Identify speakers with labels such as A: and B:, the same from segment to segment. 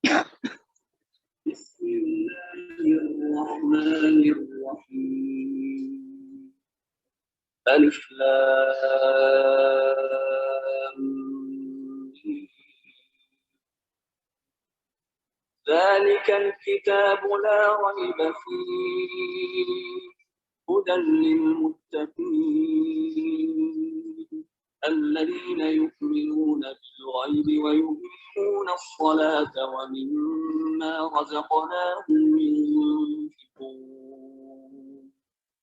A: بسم الله الرحمن الرحيم ألف لام ميم. ذلك الكتاب لا ريب فيه هدى للمتقين الذين يؤمنون بالغيب ويقيمون الصلاة ومما رزقناهم ينفقون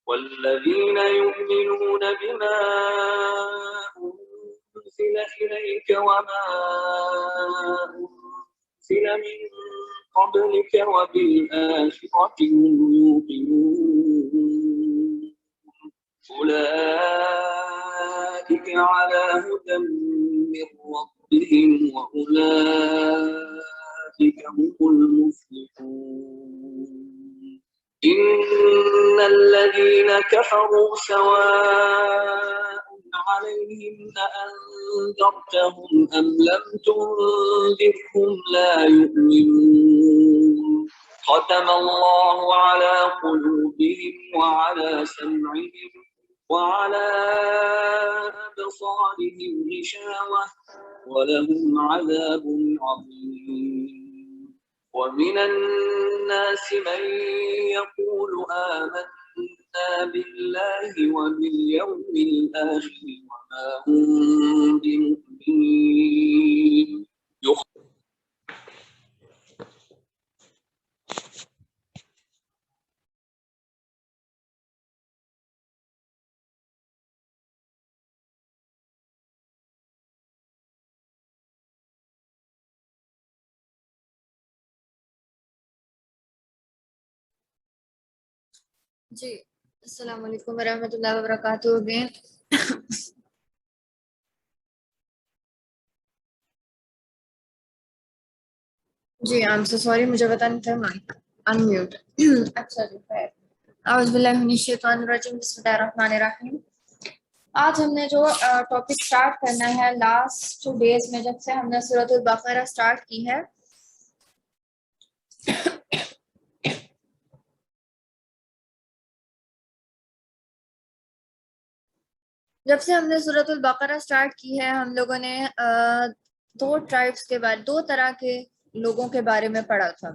A: والذين يؤمنون بما أنزل إليك وما أنزل من قبلك وبالآخرة هم يوقنون أولئك على هدى من ربهم وأولئك هم المفلحون إن الذين كفروا سواء عليهم أأنذرتهم أم لم تنذرهم لا يؤمنون ختم الله على قلوبهم وعلى سمعهم وعلى أبصارهم غشاوة ولهم عذاب عظيم ومن الناس من يقول آمنا بالله وباليوم الآخر وما هم بمؤمنين
B: جی السلام علیکم ورحمۃ اللہ وبرکاتہ. جی آئی ایم سو سوری, مجھے پتا نہیں تھا مائک ان میوٹ. اچھا جی خیر. اعوذ باللہ من الشیطان الرجیم, بسم اللہ الرحمن الرحیم. آج ہم نے جو ٹاپک سٹارٹ کرنا ہے, لاسٹ 2 ڈیز میں جب سے ہم نے سورۃ البقرہ سٹارٹ کی ہے, جب سے ہم نے سورۃ البقرہ سٹارٹ کی ہے ہم لوگوں نے 2 ٹرائبس کے بارے, 2 طرح کے لوگوں کے بارے میں پڑھا تھا.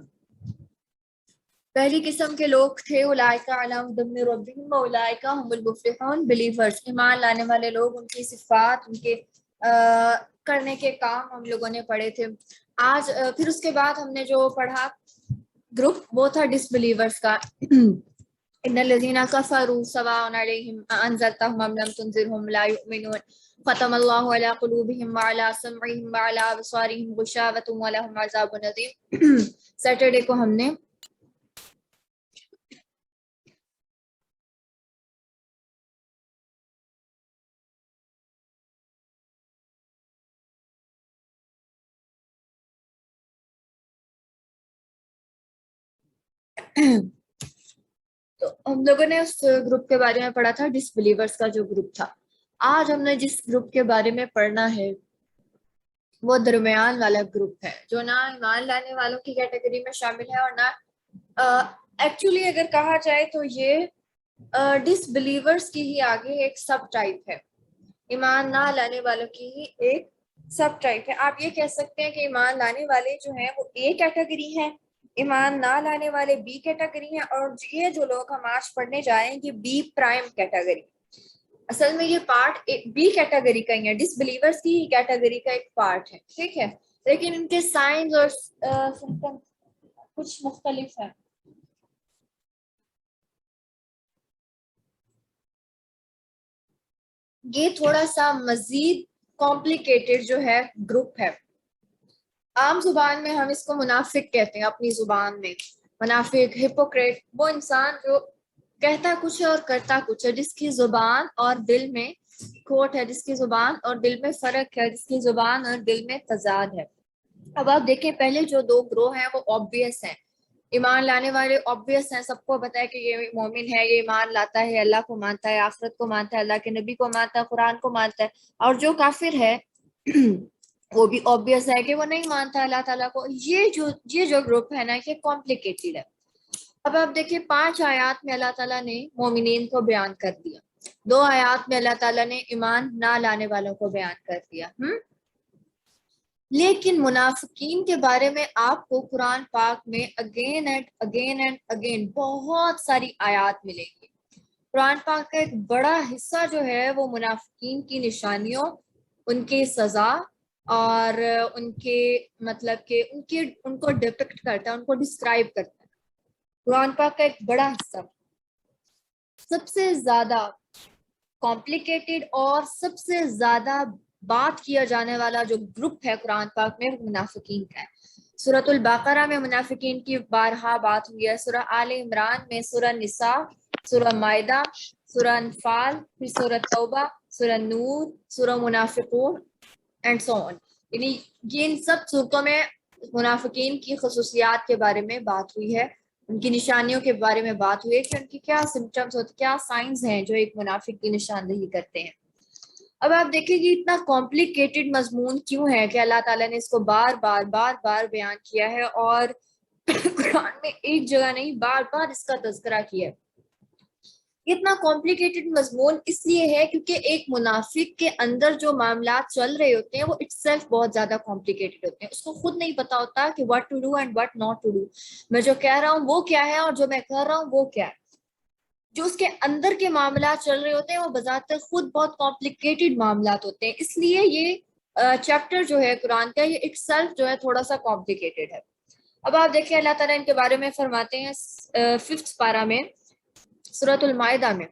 B: پہلی قسم کے لوگ تھے اولئک علی ھدی من ربہم واولئک ھم المفلحون, بلیورز, ایمان لانے والے لوگ, ان کی صفات, ان کے کرنے کے کام ہم لوگوں نے پڑھے تھے. آج پھر اس کے بعد ہم نے جو پڑھا گروپ وہ تھا ڈس بلیورز کا. ان الذین کفروا سواء علیہم انذرتهم ام لم تنذرهم لا یؤمنون ختم اللہ علی قلوبہم وعلی سمعہم وعلی ابصارہم غشاوۃ ولہم عذاب عظیم. سیٹرڈے کو ہم نے تو ہم لوگوں نے اس گروپ کے بارے میں پڑھا تھا ڈس بلیورز کا جو گروپ تھا. آج ہم نے جس گروپ کے بارے میں پڑھنا ہے وہ درمیان والا گروپ ہے, جو نہ ایمان لانے والوں کی کیٹیگری میں شامل ہے اور نہ ایکچولی اگر کہا جائے تو یہ ڈس بلیورز کی ہی آگے ایک سب ٹائپ ہے, ایمان نہ لانے والوں کی ہی ایک سب ٹائپ ہے. آپ یہ کہہ سکتے ہیں کہ ایمان لانے والے جو ہیں وہ اے کیٹیگری ہیں, ایمان نہ لانے والے بی کیٹیگری ہیں, اور یہ جو لوگ ہم آج پڑھنے جا رہے ہیں یہ بی پرائم کیٹیگری. اصل میں یہ پارٹ بی کیٹیگری کا ہی ہے, ڈس بلیورز کی کیٹیگری کا ایک پارٹ ہے, ٹھیک ہے, لیکن ان کے سائنز اور سمپٹم کچھ مختلف ہیں. یہ تھوڑا سا مزید کمپلیکیٹڈ جو ہے گروپ ہے. عام زبان میں ہم اس کو منافق کہتے ہیں, اپنی زبان میں منافق, ہپوکریٹ, وہ انسان جو کہتا کچھ ہے اور کرتا کچھ ہے, جس کی زبان اور دل میں کھوٹ ہے, جس کی زبان اور دل میں فرق ہے, جس کی زبان اور دل میں تضاد ہے. اب آپ دیکھیں پہلے جو 2 گروہ ہیں وہ آبویس ہیں. ایمان لانے والے آبویس ہیں, سب کو پتا ہے کہ یہ مومن ہے, یہ ایمان لاتا ہے, اللہ کو مانتا ہے, آخرت کو مانتا ہے, اللہ کے نبی کو مانتا ہے, قرآن کو مانتا ہے. اور جو کافر ہے وہ بھی obvious ہے کہ وہ نہیں مانتا اللہ تعالیٰ کو. یہ جو گروپ ہے نا یہ complicated ہے. اب آپ دیکھیں 5 آیات میں اللہ تعالیٰ نے مومنین کو بیان کر دیا, 2 آیات میں اللہ تعالیٰ نے ایمان نہ لانے والوں کو بیان کر دیا. لیکن منافقین کے بارے میں آپ کو قرآن پاک میں اگین اینڈ اگین بہت ساری آیات ملیں گی. قرآن پاک کا ایک بڑا حصہ جو ہے وہ منافقین کی نشانیوں, ان کی سزا اور ان کے مطلب کہ ان کو ڈپکٹ کرتا ہے, ان کو ڈسکرائب کرتا ہے. قرآن پاک کا ایک بڑا حصہ. سب سے زیادہ کمپلیکیٹڈ اور سب سے زیادہ بات کیا جانے والا جو گروپ ہے قرآن پاک میں وہ منافقین کا ہے. سورۃ البقرہ میں منافقین کی بارہا بات ہوئی ہے, سورہ آل عمران میں, سورہ نساء, سورہ مائدہ, سورہ انفال, پھر سورہ توبہ, سورہ نور, سورہ منافقون اینڈ سو آن. یعنی یہ ان سب صورتوں میں منافقین کی خصوصیات کے بارے میں بات ہوئی ہے, ان کی نشانیوں کے بارے میں بات ہوئی ہے کہ ان کی کیا سمپٹمز ہوتے, کیا سائنز ہیں جو ایک منافق کی نشاندہی کرتے ہیں. اب آپ دیکھیں کہ اتنا کمپلیکیٹڈ مضمون کیوں ہے کہ اللہ تعالیٰ نے اس کو بار بار بیان کیا ہے, اور قرآن میں ایک جگہ نہیں بار بار اس کا تذکرہ کیا ہے. اتنا کمپلیکیٹڈ مضمون اس لیے ہے کیونکہ ایک منافق کے اندر جو معاملات چل رہے ہوتے ہیں وہ اٹ سیلف بہت زیادہ کمپلیکیٹڈ ہوتے ہیں. اس کو خود نہیں پتا ہوتا کہ what to do and what not to do. میں جو کہہ رہا ہوں وہ کیا ہے اور جو میں کر رہا ہوں وہ کیا ہے. جو اس کے اندر کے معاملات چل رہے ہوتے ہیں وہ بذات خود بہت کمپلیکیٹڈ معاملات ہوتے ہیں. اس لیے یہ چیپٹر جو ہے قرآن کا یہ اٹ سیلف جو ہے تھوڑا سا کمپلیکیٹڈ ہے. اب آپ دیکھیں اللہ تعالیٰ ان کے بارے میں فرماتے ہیں 5th پارہ میں سورۃ المائدہ میں,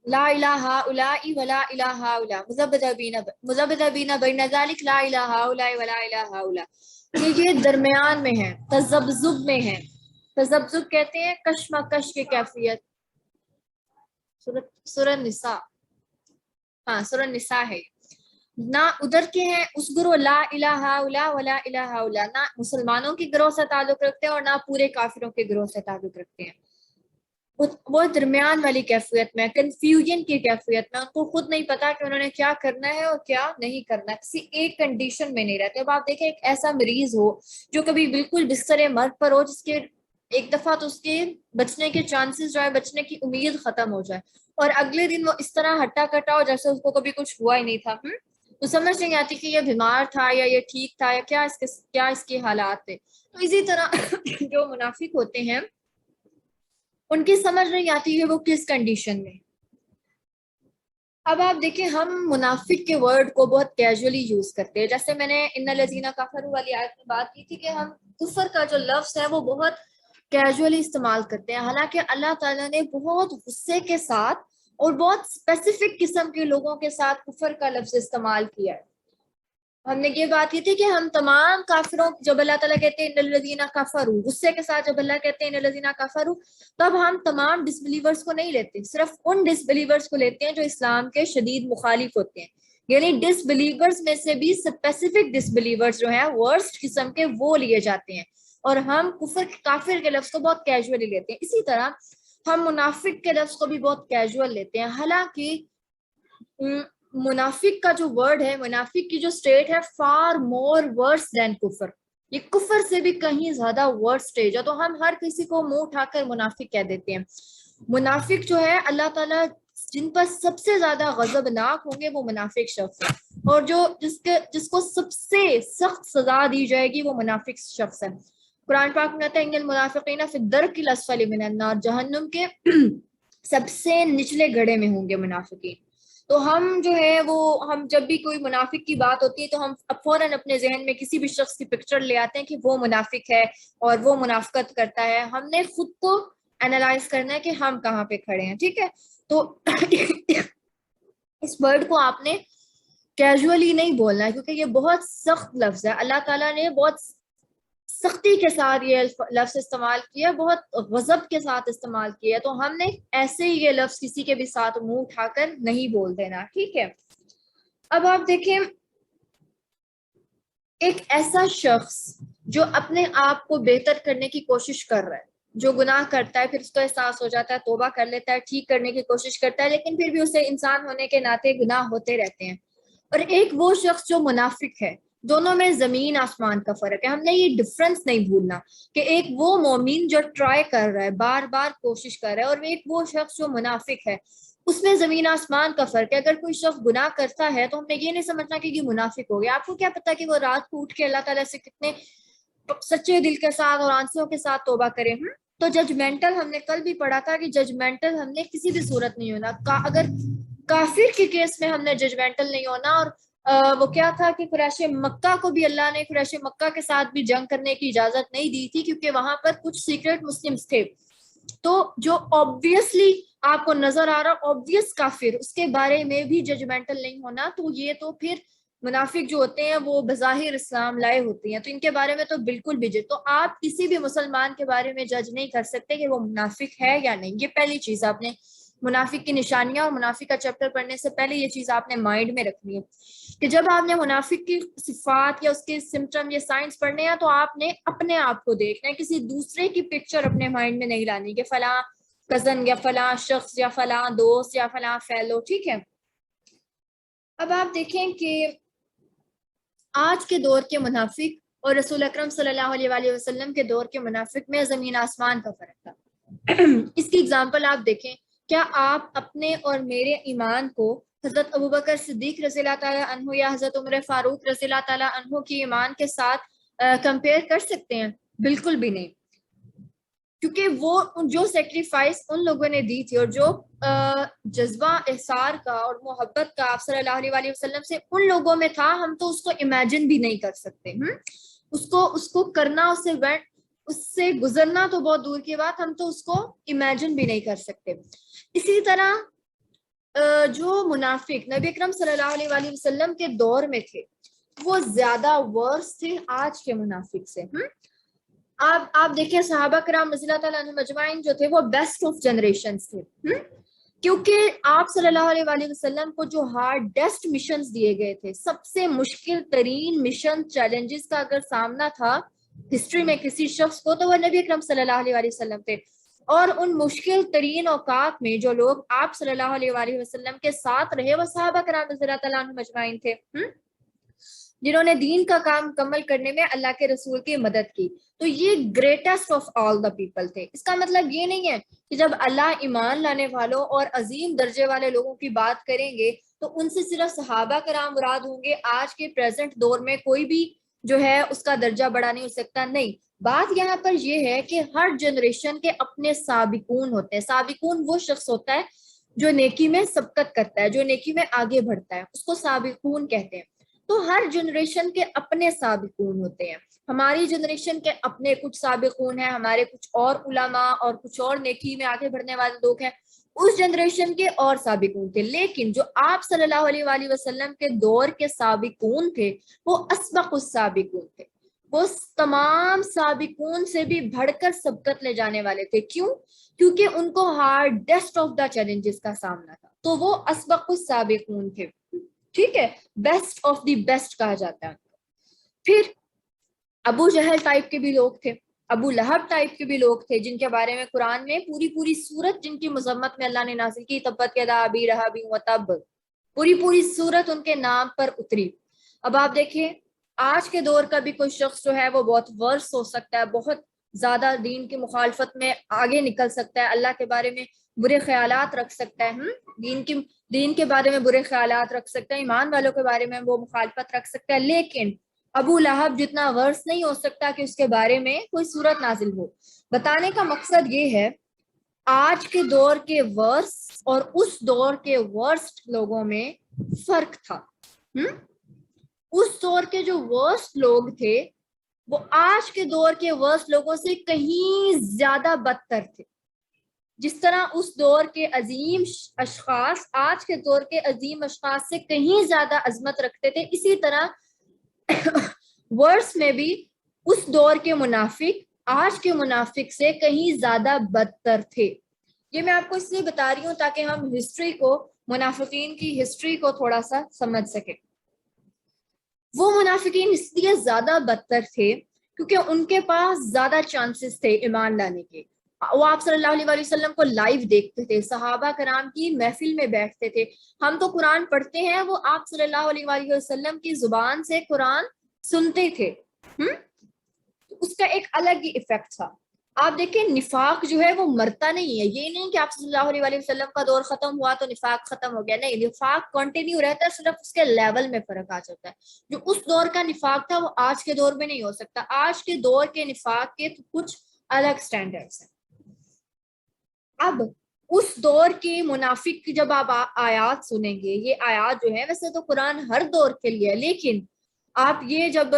B: لا الہ الا ولا الہ الا مذبذبین بین ذلک لا الہ الا ولا الہ الا. یہ درمیان میں ہے, تذبذب میں ہے. تذبذب کہتے ہیں کشمکش کی کیفیت. سورہ نساء, سورہ نساء ہے. نہ ادھر کے ہیں اس گروہ لا الہ الا ولا الہ الا, نہ مسلمانوں کے گروہ سے تعلق رکھتے ہیں اور نہ پورے کافروں کے گروہ سے تعلق رکھتے ہیں. وہ درمیان والی کیفیت میں, کنفیوژن کی کیفیت میں, ان کو خود نہیں پتا کہ انہوں نے کیا کرنا ہے اور کیا نہیں کرنا, کسی ایک کنڈیشن میں نہیں رہتے. اب آپ دیکھیں ایک ایسا مریض ہو جو کبھی بالکل بستر مرگ پر ہو, جس کے ایک دفعہ تو اس کے بچنے کے چانسز جو ہے, بچنے کی امید ختم ہو جائے, اور اگلے دن وہ اس طرح ہٹا کٹا ہو جیسے اس کو کبھی کچھ ہوا ہی نہیں تھا. تو سمجھ نہیں آتی کہ یہ بیمار تھا یا یہ ٹھیک تھا یا کیا اس کے حالات تھے. تو اسی طرح جو منافق ہوتے ہیں ان کی سمجھ نہیں آتی ہے وہ کس کنڈیشن میں. اب آپ دیکھیں ہم منافق کے ورڈ کو بہت کیجولی یوز کرتے ہیں. جیسے میں نے ان الذین کفروا والی آیت میں بات کی تھی کہ ہم کفر کا جو لفظ ہے وہ بہت کیجولی استعمال کرتے ہیں, حالانکہ اللہ تعالیٰ نے بہت غصے کے ساتھ اور بہت اسپیسیفک قسم کے لوگوں کے ساتھ کفر کا لفظ استعمال کیا ہے. ہم نے یہ بات کی تھی کہ ہم تمام کافروں, جب اللہ تعالیٰ کہتے ہیں ان الذین کفروا غصے کے ساتھ, جب اللہ کہتے ہیں ان الذین کفروا, تب ہم تمام ڈس بلیورز کو نہیں لیتے, صرف ان ڈس بلیورز کو لیتے ہیں جو اسلام کے شدید مخالف ہوتے ہیں. یعنی ڈس بلیورز میں سے بھی اسپیسیفک ڈس بلیورز جو ہیں ورسٹ قسم کے وہ لیے جاتے ہیں, اور ہم کافر کے لفظ کو بہت کیجولی لیتے ہیں. اسی طرح ہم منافق کے لفظ کو بھی بہت کیجول لیتے ہیں, حالانکہ منافق کا جو ورڈ ہے, منافق کی جو سٹیٹ ہے, فار مور ورس دین کفر, یہ کفر سے بھی کہیں زیادہ ورس سٹیج ہے. تو ہم ہر کسی کو منہ اٹھا کر منافق کہہ دیتے ہیں. منافق جو ہے اللہ تعالیٰ جن پر سب سے زیادہ غضبناک ہوں گے وہ منافق شخص ہے, اور جس کو سب سے سخت سزا دی جائے گی وہ منافق شخص ہے. قرآن پاک میں آتا ہے ان المنافقین فی الدرک الاسفل من النار, جہنم کے سب سے نچلے گڑھے میں ہوں گے منافقین. تو ہم جو ہے وہ ہم جب بھی کوئی منافق کی بات ہوتی ہے تو ہم فوراً اپنے ذہن میں کسی بھی شخص کی پکچر لے آتے ہیں کہ وہ منافق ہے اور وہ منافقت کرتا ہے. ہم نے خود کو اینالائز کرنا ہے کہ ہم کہاں پہ کھڑے ہیں, ٹھیک ہے. تو اس ورڈ کو آپ نے کیجولی نہیں بولنا ہے, کیونکہ یہ بہت سخت لفظ ہے. اللہ تعالیٰ نے بہت سختی کے ساتھ یہ لفظ استعمال کیا, بہت غضب کے ساتھ استعمال کیا, تو ہم نے ایسے ہی یہ لفظ کسی کے بھی ساتھ منہ اٹھا کر نہیں بول دینا, ٹھیک ہے. اب آپ دیکھیں ایک ایسا شخص جو اپنے آپ کو بہتر کرنے کی کوشش کر رہا ہے, جو گناہ کرتا ہے, پھر اس کو احساس ہو جاتا ہے, توبہ کر لیتا ہے, ٹھیک کرنے کی کوشش کرتا ہے, لیکن پھر بھی اسے انسان ہونے کے ناطے گناہ ہوتے رہتے ہیں. اور ایک وہ شخص جو منافق ہے. دونوں میں زمین آسمان کا فرق ہے. ہم نے یہ ڈفرنس نہیں بھولنا کہ ایک وہ مومن جو ٹرائی کر رہا ہے, بار بار کوشش کر رہا ہے, اور ایک وہ شخص جو منافق ہے, اس میں زمین آسمان کا فرق ہے. اگر کوئی شخص گناہ کرتا ہے تو ہم نے یہ نہیں سمجھنا کہ یہ منافق ہو گیا. آپ کو کیا پتا کہ وہ رات کو اٹھ کے اللہ تعالیٰ سے کتنے سچے دل کے ساتھ اور آنسوں کے ساتھ توبہ کرے. تو ججمنٹل ہم نے کل بھی پڑھا تھا کہ ججمنٹل ہم نے کسی بھی صورت نہیں ہونا. اگر کافر کے کیس میں ہم نے ججمنٹل نہیں ہونا. اور وہ کیا تھا کہ قریش مکہ کو بھی اللہ نے قریش مکہ کے ساتھ بھی جنگ کرنے کی اجازت نہیں دی تھی, کیونکہ وہاں پر کچھ سیکرٹ مسلمز تھے. تو جو obviously آپ کو نظر آ رہا obvious کافر, اس کے بارے میں بھی ججمنٹل نہیں ہونا. تو یہ تو پھر منافق جو ہوتے ہیں وہ بظاہر اسلام لائے ہوتے ہیں, تو ان کے بارے میں تو بالکل بھی تو آپ کسی بھی مسلمان کے بارے میں جج نہیں کر سکتے کہ وہ منافق ہے یا نہیں. یہ پہلی چیز آپ نے منافق کی نشانیاں اور منافق کا چیپٹر پڑھنے سے پہلے یہ چیز آپ نے مائنڈ میں رکھنی ہے کہ جب آپ نے منافق کی صفات یا اس کے سمٹم یا سائنس پڑھنے ہیں تو آپ نے اپنے آپ کو دیکھنا ہے, کسی دوسرے کی پکچر اپنے مائنڈ میں نہیں لانی کہ فلاں کزن یا فلاں شخص یا فلاں دوست یا فلاں فیلو. ٹھیک ہے, اب آپ دیکھیں کہ آج کے دور کے منافق اور رسول اکرم صلی اللہ علیہ وآلہ وسلم کے دور کے منافق میں زمین آسمان کا فرق تھا. اس کی اگزامپل آپ دیکھیں. کیا آپ اپنے اور میرے ایمان کو حضرت ابوبکر صدیق رضی اللہ تعالیٰ عنہ یا حضرت عمر فاروق رضی اللہ تعالیٰ عنہ کی ایمان کے ساتھ کمپیئر کر سکتے ہیں؟ بالکل بھی نہیں, کیونکہ وہ جو سیکریفائس ان لوگوں نے دی تھی اور جو جذبہ احسار کا اور محبت کا آپ صلی اللہ علیہ وآلہ وسلم سے ان لوگوں میں تھا, ہم تو اس کو امیجن بھی نہیں کر سکتے. اس کو کرنا, اس سے گزرنا تو بہت دور کی بات, ہم تو اس کو امیجن بھی نہیں کر سکتے. اسی طرح جو منافق نبی اکرم صلی اللہ علیہ وآلہ وسلم کے دور میں تھے وہ زیادہ ورس تھے آج کے منافق سے. آپ دیکھیں صحابہ کرام رضی اللہ تعالیٰ عنہ مجمعین جو تھے وہ بیسٹ آف جنریشنز تھے, کیونکہ آپ صلی اللہ علیہ وآلہ وسلم کو جو ہارڈیسٹ مشنز دیے گئے تھے, سب سے مشکل ترین مشن چیلنجز کا اگر سامنا تھا ہسٹری میں کسی شخص کو تو وہ نبی اکرم صلی اللہ علیہ وآلہ وسلم تھے. اور ان مشکل ترین اوقات میں جو لوگ آپ صلی اللہ علیہ وآلہ وسلم کے ساتھ رہے وہ صحابہ کرام رضی اللہ تعالیٰ عنہ مجمعین تھے, جنہوں نے دین کا کام مکمل کرنے میں اللہ کے رسول کی مدد کی. تو یہ greatest of all the people تھے. اس کا مطلب یہ نہیں ہے کہ جب اللہ ایمان لانے والوں اور عظیم درجے والے لوگوں کی بات کریں گے تو ان سے صرف صحابہ کرام مراد ہوں گے. آج کے پریزنٹ دور میں کوئی بھی جو ہے اس کا درجہ بڑا نہیں ہو سکتا. نہیں, بات یہاں پر یہ ہے کہ ہر جنریشن کے اپنے سابقون ہوتے ہیں. سابقون وہ شخص ہوتا ہے جو نیکی میں سبقت کرتا ہے, جو نیکی میں آگے بڑھتا ہے, اس کو سابقون کہتے ہیں. تو ہر جنریشن کے اپنے سابقون ہوتے ہیں. ہماری جنریشن کے اپنے کچھ سابقون ہیں, ہمارے کچھ اور علماء اور کچھ اور نیکی میں آگے بڑھنے والے لوگ ہیں, اس جنریشن کے اور سابقون تھے. لیکن جو آپ صلی اللہ علیہ وآلہ وسلم کے دور کے سابقون تھے وہ اسبق السابقون تھے. وہ تمام سابقون سے بھی بڑھ کر سبقت لے جانے والے تھے. کیوں؟ کیونکہ ان کو ہارڈیسٹ آف دا چیلنجز کا سامنا تھا, تو وہ اسبق السابقون تھے. ٹھیک ہے, بیسٹ آف دی بیسٹ کہا جاتا ہے. پھر ابو جہل ٹائپ کے بھی لوگ تھے, ابو لہب ٹائپ کے بھی لوگ تھے, جن کے بارے میں قرآن میں پوری سورت جن کی مذمت میں اللہ نے نازل کی, تبت یدا ابی لہب وتب, پوری سورت ان کے نام پر اتری. اب آپ دیکھیں آج کے دور کا بھی کوئی شخص جو ہے وہ بہت ورس ہو سکتا ہے, بہت زیادہ دین کی مخالفت میں آگے نکل سکتا ہے, اللہ کے بارے میں برے خیالات رکھ سکتا ہے, دین کے بارے میں برے خیالات رکھ سکتا ہے, ایمان والوں کے بارے میں وہ مخالفت رکھ سکتا ہے. لیکن ابو لہب جتنا ورس نہیں ہو سکتا کہ اس کے بارے میں کوئی صورت نازل ہو. بتانے کا مقصد یہ ہے آج کے دور کے ورس اور اس دور کے ورسٹ لوگوں میں فرق تھا. اس دور کے جو ورسٹ لوگ تھے وہ آج کے دور کے ورسٹ لوگوں سے کہیں زیادہ بدتر تھے. جس طرح اس دور کے عظیم اشخاص آج کے دور کے عظیم اشخاص سے کہیں زیادہ عظمت رکھتے تھے, اسی طرح ورس میں بھی اس دور کے منافق آج کے منافق سے کہیں زیادہ بدتر تھے. یہ میں آپ کو اس لیے بتا رہی ہوں تاکہ ہم ہسٹری کو, منافقین کی ہسٹری کو تھوڑا سا سمجھ سکیں. وہ منافقین اس لیے زیادہ بدتر تھے کیونکہ ان کے پاس زیادہ چانسز تھے ایمان لانے کے. وہ آپ صلی اللہ علیہ وسلم کو لائیو دیکھتے تھے، صحابہ کرام کی محفل میں بیٹھتے تھے. ہم تو قرآن پڑھتے ہیں، وہ آپ صلی اللہ علیہ وسلم کی زبان سے قرآن سنتے تھے. اس کا ایک الگ ہی ایفیکٹ تھا. آپ دیکھیں نفاق جو ہے وہ مرتا نہیں ہے. یہ نہیں کہ آپ صلی اللہ علیہ وسلم کا دور ختم ہوا تو نفاق ختم ہو گیا، نہیں، نفاق کنٹینیو رہتا ہے، صرف اس کے لیول میں فرق آ جاتا ہے. جو اس دور کا نفاق تھا وہ آج کے دور میں نہیں ہو سکتا. آج کے دور کے نفاق کے کچھ الگ سٹینڈرڈز ہیں. اب اس دور کے منافق کی جب آپ آیات سنیں گے، یہ آیات جو ہے ویسے تو قرآن ہر دور کے لیے ہے، لیکن آپ یہ جب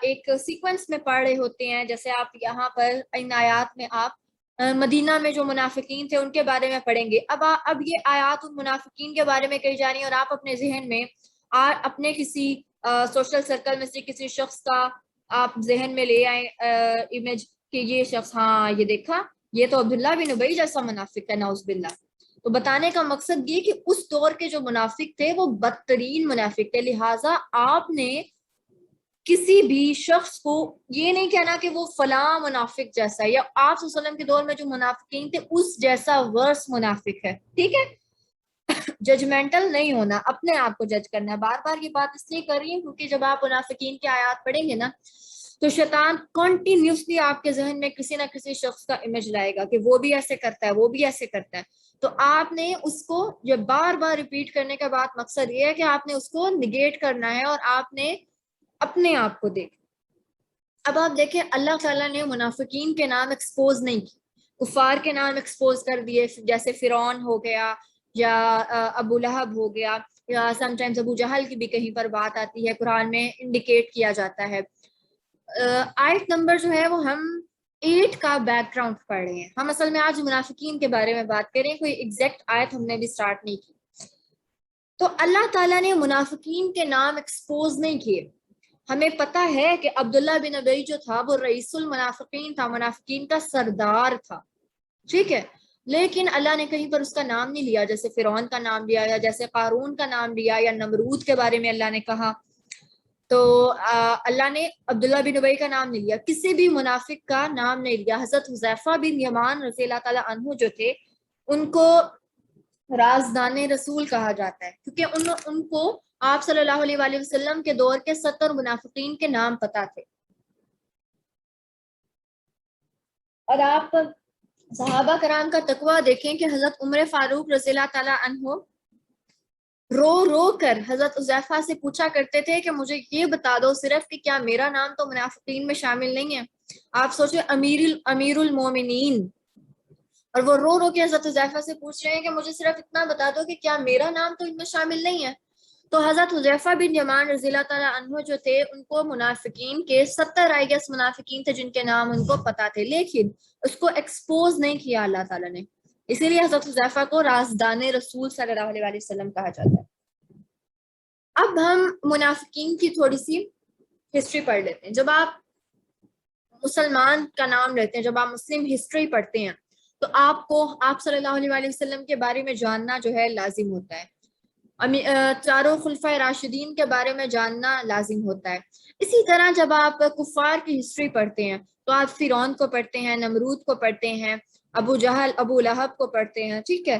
B: ایک سیکوینس میں پڑھ رہے ہوتے ہیں، جیسے آپ یہاں پر ان آیات میں آپ مدینہ میں جو منافقین تھے ان کے بارے میں پڑھیں گے. اب یہ آیات ان منافقین کے بارے میں کہی جا رہی ہیں، اور آپ اپنے ذہن میں اپنے کسی سوشل سرکل میں سے کسی شخص کا آپ ذہن میں لے آئیں امیج کہ یہ شخص، ہاں یہ دیکھا یہ تو عبداللہ بن ابی جیسا منافق ہے، نعوذ باللہ. تو بتانے کا مقصد یہ کہ اس دور کے جو منافق تھے وہ بدترین منافق تھے. لہٰذا آپ نے کسی بھی شخص کو یہ نہیں کہنا کہ وہ فلاں منافق جیسا ہے، یا آپ صلی اللہ علیہ وسلم کے دور میں جو منافقین تھے اس جیسا ورس منافق ہے. ٹھیک ہے، ججمنٹل نہیں ہونا، اپنے آپ کو جج کرنا. بار بار یہ بات اس لیے کر رہی ہوں کیونکہ جب آپ منافقین کی آیات پڑھیں گے نا تو شیطان کنٹینیوسلی آپ کے ذہن میں کسی نہ کسی شخص کا امیج لائے گا کہ وہ بھی ایسے کرتا ہے، وہ بھی ایسے کرتا ہے. تو آپ نے اس کو جب بار بار ریپیٹ کرنے کا بعد مقصد یہ ہے کہ آپ نے اس کو نگیٹ کرنا ہے اور آپ نے اپنے آپ کو دیکھ. اب آپ دیکھیں اللہ تعالیٰ نے منافقین کے نام ایکسپوز نہیں کی، کفار کے نام ایکسپوز کر دیے، جیسے فرعون ہو گیا یا ابو لہب ہو گیا، یا سم ٹائمز ابو جہل کی بھی کہیں پر بات آتی ہے، قرآن میں انڈیکیٹ کیا جاتا ہے. آیت نمبر جو ہے وہ ہم 8 کا بیک گراؤنڈ پڑھ رہے ہیں. ہم اصل میں آج منافقین کے بارے میں بات کریں، کوئی ایگزیکٹ آیت ہم نے بھی سٹارٹ نہیں کی. تو اللہ تعالیٰ نے منافقین کے نام ایکسپوز نہیں کیے. ہمیں پتہ ہے کہ عبداللہ بن ابی جو تھا وہ رئیس المنافقین تھا، منافقین کا سردار تھا. ٹھیک ہے، لیکن اللہ نے کہیں پر اس کا نام نہیں لیا، جیسے فرعون کا نام لیا یا جیسے قارون کا نام لیا یا نمرود کے بارے میں اللہ نے کہا. تو اللہ نے عبداللہ بن ابی کا نام نہیں لیا، کسی بھی منافق کا نام نہیں لیا. حضرت حذیفہ بن یمان رضی اللہ تعالیٰ عنہ جو تھے ان کو رازدان رسول کہا جاتا ہے، کیونکہ ان کو آپ صلی اللہ علیہ وسلم کے دور کے 70 منافقین کے نام پتہ تھے. اور آپ صحابہ کرام کا تقویٰ دیکھیں کہ حضرت عمر فاروق رضی اللہ تعالیٰ عنہ رو رو کر حضرت حذیفہ سے پوچھا کرتے تھے کہ مجھے یہ بتا دو صرف کہ کیا میرا نام تو منافقین میں شامل نہیں ہے. آپ سوچیں امیر المومنین، اور وہ رو رو کے حضرت حذیفہ سے پوچھ رہے ہیں کہ مجھے صرف اتنا بتا دو کہ کیا میرا نام تو ان میں شامل نہیں ہے. تو حضرت حذیفہ بن یمان رضی اللہ تعالیٰ عنہ جو تھے ان کو منافقین کے 70 منافقین تھے جن کے نام ان کو پتا تھے، لیکن اس کو ایکسپوز نہیں کیا اللہ تعالیٰ نے. اسی لیے حضرت حذیفہ کو رازدان رسول صلی اللہ علیہ وسلم کہا جاتا ہے. اب ہم منافقین کی تھوڑی سی ہسٹری پڑھ لیتے ہیں. جب آپ مسلمان کا نام لیتے ہیں، جب آپ مسلم ہسٹری پڑھتے ہیں تو آپ صلی اللہ علیہ وسلم کے بارے میں جاننا جو ہے لازم ہوتا ہے. چاروں خلفۂ راشدین کے بارے میں جاننا لازم ہوتا ہے. اسی طرح جب آپ کفار کی ہسٹری پڑھتے ہیں تو آپ فرعون کو پڑھتے ہیں، نمرود کو پڑھتے ہیں، ابو جہل ابو لہب کو پڑھتے ہیں. ٹھیک ہے،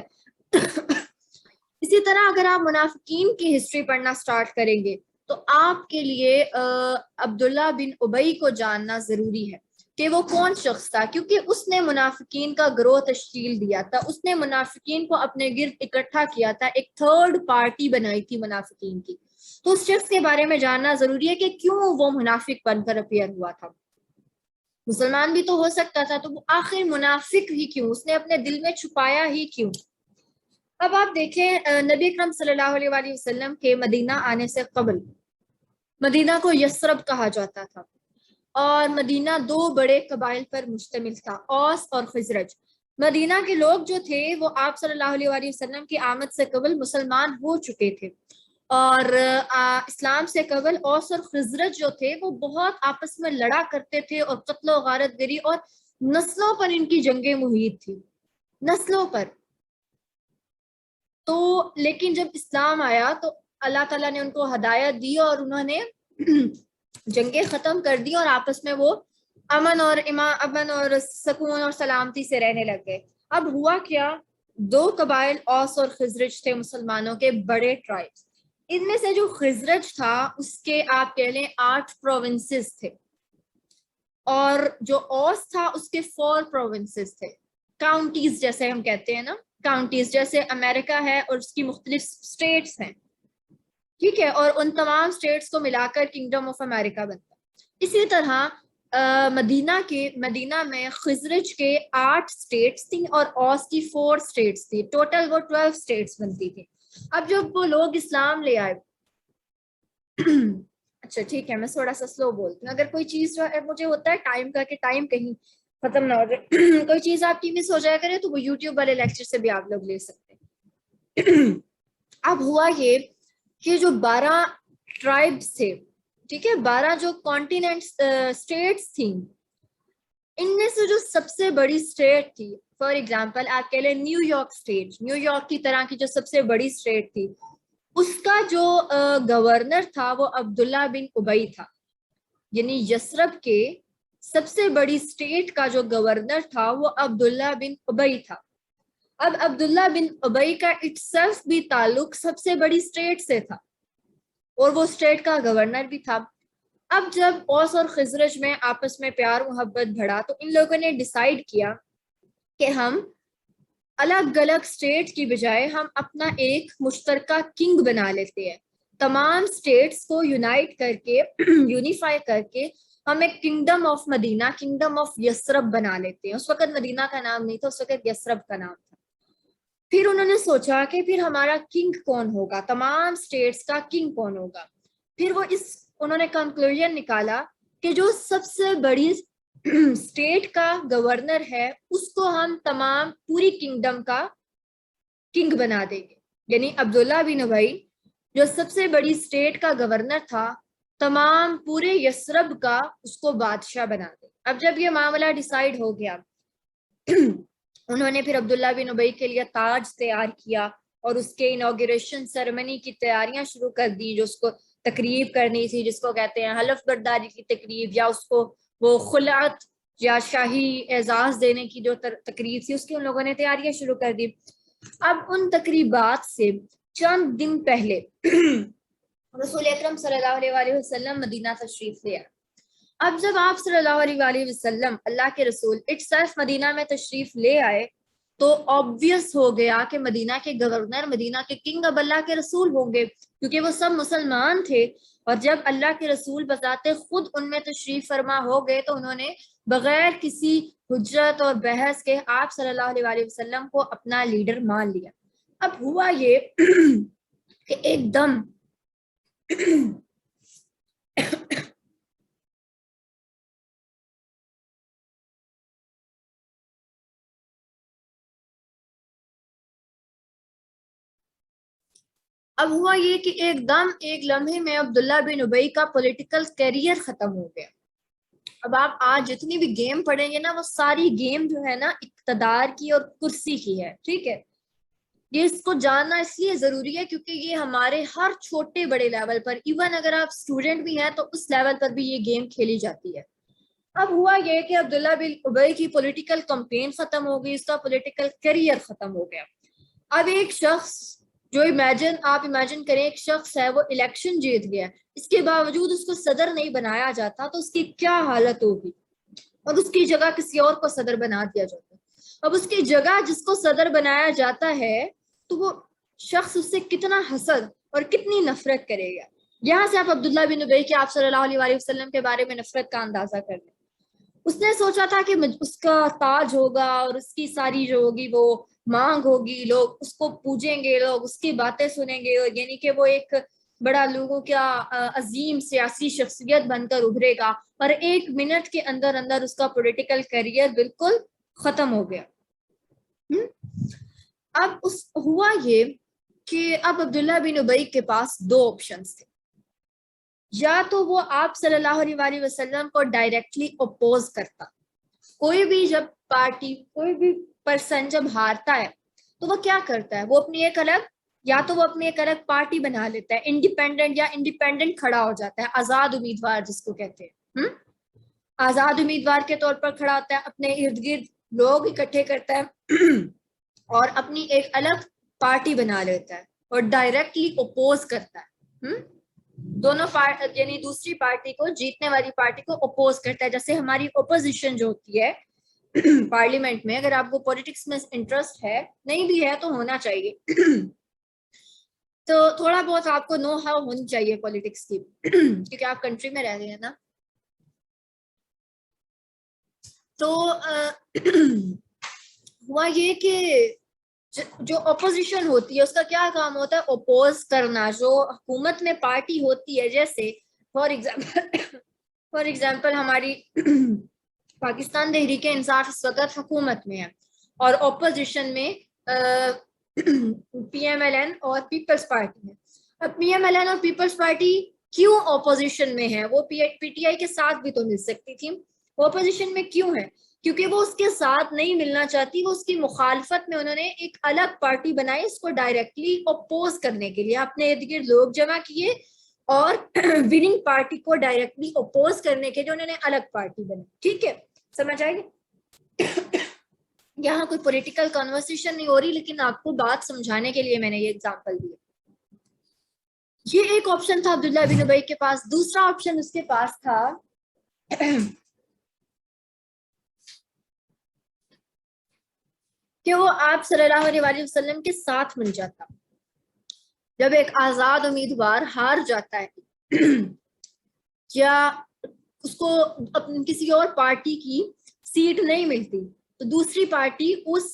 B: اسی طرح اگر آپ منافقین کی ہسٹری پڑھنا سٹارٹ کریں گے تو آپ کے لیے عبداللہ بن ابی کو جاننا ضروری ہے کہ وہ کون شخص تھا، کیونکہ اس نے منافقین کا گروہ تشکیل دیا تھا، اس نے منافقین کو اپنے گرد اکٹھا کیا تھا، ایک تھرڈ پارٹی بنائی تھی منافقین کی. تو اس شخص کے بارے میں جاننا ضروری ہے کہ کیوں وہ منافق بن کر اپیئر ہوا تھا. مسلمان بھی تو ہو سکتا تھا، تو وہ آخر منافق ہی کیوں، اس نے اپنے دل میں چھپایا ہی کیوں. اب آپ دیکھیں نبی اکرم صلی اللہ علیہ وسلم کے مدینہ آنے سے قبل مدینہ کو یثرب کہا جاتا تھا، اور مدینہ 2 بڑے قبائل پر مشتمل تھا، اوس اور خزرج. مدینہ کے لوگ جو تھے وہ آپ صلی اللہ علیہ وسلم کی آمد سے قبل مسلمان ہو چکے تھے، اور اسلام سے قبل اوس اور خزرج جو تھے وہ بہت آپس میں لڑا کرتے تھے، اور قتل و غارت گری اور نسلوں پر ان کی جنگیں محیط تھی، نسلوں پر. تو لیکن جب اسلام آیا تو اللہ تعالیٰ نے ان کو ہدایت دی اور انہوں نے جنگیں ختم کر دی اور آپس میں وہ امن اور سکون اور سلامتی سے رہنے لگ گئے. اب ہوا کیا, 2 قبائل اوس اور خزرج تھے مسلمانوں کے بڑے ٹرائبس. ان میں سے جو خزرج تھا اس کے آپ کہہ لیں 8 پروونسز تھے, اور جو اوس تھا اس کے 4 پروونسز تھے. کاؤنٹیز جیسے ہم کہتے ہیں نا, کاؤنٹیز جیسے امریکہ ہے اور اس کی مختلف اسٹیٹس ہیں, ٹھیک ہے, اور ان تمام اسٹیٹس کو ملا کر کنگڈم آف امریکہ بنتا. اسی طرح مدینہ میں خزرج کے 8 اسٹیٹس تھیں اور اوس کی 4 اسٹیٹس تھی, ٹوٹل وہ 12 اسٹیٹس بنتی تھی. اب جب وہ لوگ اسلام لے آئے اچھا ٹھیک ہے, میں تھوڑا سا سلو بولتی ہوں, اگر کوئی چیز جو ہے مجھے ہوتا ہے ٹائم کا کہ ٹائم کہیں ختم نہ ہو جائے کوئی چیز آپ کی مس ہو جایا کرے تو وہ یوٹیوب والے لیکچر سے بھی آپ لوگ لے سکتے ہیں. اب ہوا یہ کہ جو 12 ٹرائبس تھے, ٹھیک ہے, 12 جو کانٹیننٹ اسٹیٹس تھیں, ان میں سے جو سب سے بڑی اسٹیٹ تھی, فار ایگزامپل آپ کہہ لیں new York state, new York کی طرح کی جو سب سے بڑی اسٹیٹ تھی, اس کا جو گورنر تھا وہ عبداللہ بن ابی تھا. یعنی یثرب کے سب سے بڑی اسٹیٹ کا جو گورنر تھا وہ عبداللہ بن ابی تھا. اب عبداللہ بن ابی کا اٹسیلف بھی تعلق سب سے بڑی اسٹیٹ سے تھا اور وہ اسٹیٹ کا گورنر بھی تھا. اب جب اوس اور خزرج میں آپس میں پیار محبت بڑھا تو ان لوگوں نے ڈیسائیڈ کیا کہ ہم الگ الگ اسٹیٹ کی بجائے ہم اپنا ایک مشترکہ کنگ بنا لیتے ہیں. تمام اسٹیٹس کو یونائٹ کر کے یونیفائی کر کے ہم ایک kingdom of Medina, kingdom of Yathrib بنا لیتے ہیں. اس وقت مدینہ کا نام نہیں تھا, اس وقت یثرب کا نام تھا. پھر انہوں نے سوچا کہ پھر ہمارا کنگ کون ہوگا, تمام اسٹیٹس کا کنگ کون ہوگا. پھر وہ انہوں نے کنکلوژن نکالا کہ جو سب سے بڑی اسٹیٹ کا گورنر ہے اس کو ہم تمام پوری کنگڈم کا کنگ بنا دیں گے. یعنی عبداللہ بن ابی جو سب سے بڑی اسٹیٹ کا گورنر تھا, تمام پورے یثرب کا اس کو بادشاہ بنا دے. اب جب یہ معاملہ ڈیسائیڈ ہو گیا انہوں نے پھر عبداللہ بن ابی کے لیے تاج تیار کیا اور اس کے انوگریشن سیریمنی کی تیاریاں شروع کر دی, جو اس کو تقریب کرنی تھی جس کو کہتے ہیں حلف برداری کی تقریب, یا اس کو وہ خلعت یا شاہی اعزاز دینے کی جو تقریب تھی اس کی ان لوگوں نے تیاریاں شروع کر دی. اب ان تقریبات سے چند دن پہلے رسول اکرم صلی اللہ علیہ وسلم مدینہ تشریف لے آئے. اب جب آپ صلی اللہ علیہ وسلم اللہ کے رسول اٹسیلف مدینہ میں تشریف لے آئے تو آبویس ہو گیا کہ مدینہ کے گورنر, مدینہ کے کنگ اب اللہ کے رسول ہوں گے, کیونکہ وہ سب مسلمان تھے. اور جب اللہ کے رسول بذات خود ان میں تشریف فرما ہو گئے تو انہوں نے بغیر کسی حجت اور بحث کے آپ صلی اللہ علیہ وسلم کو اپنا لیڈر مان لیا. اب ہوا یہ کہ ایک دم اب ہوا یہ کہ ایک لمحے میں عبداللہ بن ابی کا پولیٹیکل کیریئر ختم ہو گیا. اب آپ آج جتنی بھی گیم پڑھیں گے نا وہ ساری گیم جو ہے نا اقتدار کی اور کرسی کی ہے, ٹھیک ہے. یہ اس کو جاننا اس لیے ضروری ہے کیونکہ یہ ہمارے ہر چھوٹے بڑے لیول پر, ایون اگر آپ اسٹوڈنٹ بھی ہیں تو اس لیول پر بھی یہ گیم کھیلی جاتی ہے. اب ہوا یہ کہ عبداللہ بن ابی کی پولیٹیکل کمپین ختم ہو گئی, اس کا پولیٹیکل کیریئر ختم ہو گیا. اب ایک شخص جو آپ امیجن کریں, ایک شخص ہے وہ الیکشن جیت گیا, اس کے باوجود اس کو صدر نہیں بنایا جاتا تو اس کی کیا حالت ہوگی, اور اس کی جگہ کسی اور کو صدر بنا دیا جاتا. اب اس کی جگہ جس کو صدر بنایا جاتا ہے تو وہ شخص اس سے کتنا حسد اور کتنی نفرت کرے گا. یہاں سے آپ عبداللہ بن ابی کے آپ صلی اللہ علیہ وسلم کے بارے میں نفرت کا اندازہ کر لیں. اس نے سوچا تھا کہ اس کا تاج ہوگا اور اس کی ساری جو ہوگی وہ مانگ ہوگی, لوگ اس کو پوجیں گے, لوگ اس کی باتیں سنیں گے, یعنی کہ وہ ایک بڑا لوگوں کا عظیم سیاسی شخصیت بن کر ابھرے گا. اور 1 منٹ کے اندر اندر اس کا پولیٹیکل کیریئر بالکل ختم ہو گیا. اب ہوا یہ کہ اب عبداللہ بن ابی کے پاس 2 آپشنز تھے. یا تو وہ آپ صلی اللہ علیہ وسلم کو ڈائریکٹلی اپوز کرتا. کوئی بھی جب پارٹی, کوئی بھی پرسن جب ہارتا ہے تو وہ کیا کرتا ہے, وہ اپنی ایک الگ پارٹی بنا لیتا ہے, انڈیپینڈنٹ کھڑا ہو جاتا ہے, آزاد امیدوار جس کو کہتے ہیں. آزاد امیدوار کے طور پر کھڑا ہوتا ہے, اپنے ارد گرد لوگ اکٹھے کرتا ہے اور اپنی ایک الگ پارٹی بنا لیتا ہے اور ڈائریکٹلی اپوز کرتا ہے. دونوں یعنی دوسری پارٹی کو, جیتنے والی پارٹی کو اپوز کرتا ہے. جیسے ہماری اپوزیشن جو ہوتی ہے پارلیمنٹ میں, اگر آپ کو پولیٹکس میں انٹرسٹ ہے, نہیں بھی ہے تو ہونا چاہیے تو تھوڑا بہت آپ کو نو ہاؤ ہونی چاہیے پولیٹکس کی کیونکہ آپ کنٹری میں رہ رہے ہیں نا. تو ہوا یہ کہ جو اپوزیشن ہوتی ہے اس کا کیا کام ہوتا ہے, اپوز کرنا. جو حکومت میں پارٹی ہوتی ہے, جیسے فار ایگزامپل ہماری پاکستان تحریک انصاف اس وقت حکومت میں ہے اور اپوزیشن میں پی ایم ایل این اور پیپلز پارٹی ہے. اب پی ایم ایل این اور پیپلز پارٹی کیوں اپوزیشن میں ہے؟ وہ پی ٹی آئی کے ساتھ بھی تو مل سکتی تھی. وہ اپوزیشن میں کیوں ہے؟ کیونکہ وہ اس کے ساتھ نہیں ملنا چاہتی. وہ اس کی مخالفت میں انہوں نے ایک الگ پارٹی بنائی, اس کو ڈائریکٹلی اپوز کرنے کے لیے اپنے ارد گرد لوگ جمع کیے اور وننگ پارٹی کو ڈائریکٹلی اپوز کرنے کے لیے انہوں نے الگ پارٹی بنائی. ٹھیک ہے, سمجھ آئے گی؟ یہاں کوئی پولیٹیکل کنورسیشن نہیں ہو رہی, لیکن آپ کو بات سمجھانے کے لیے میں نے یہ ایگزامپل دی. یہ ایک آپشن تھا عبداللہ بن ابی کے پاس. دوسرا آپشن اس کے پاس تھا کہ وہ آپ صلی اللہ علیہ وسلم کے ساتھ مل جاتا. جب ایک آزاد امیدوار ہار جاتا ہے یا اس کو کسی اور پارٹی کی سیٹ نہیں ملتی, تو دوسری پارٹی اس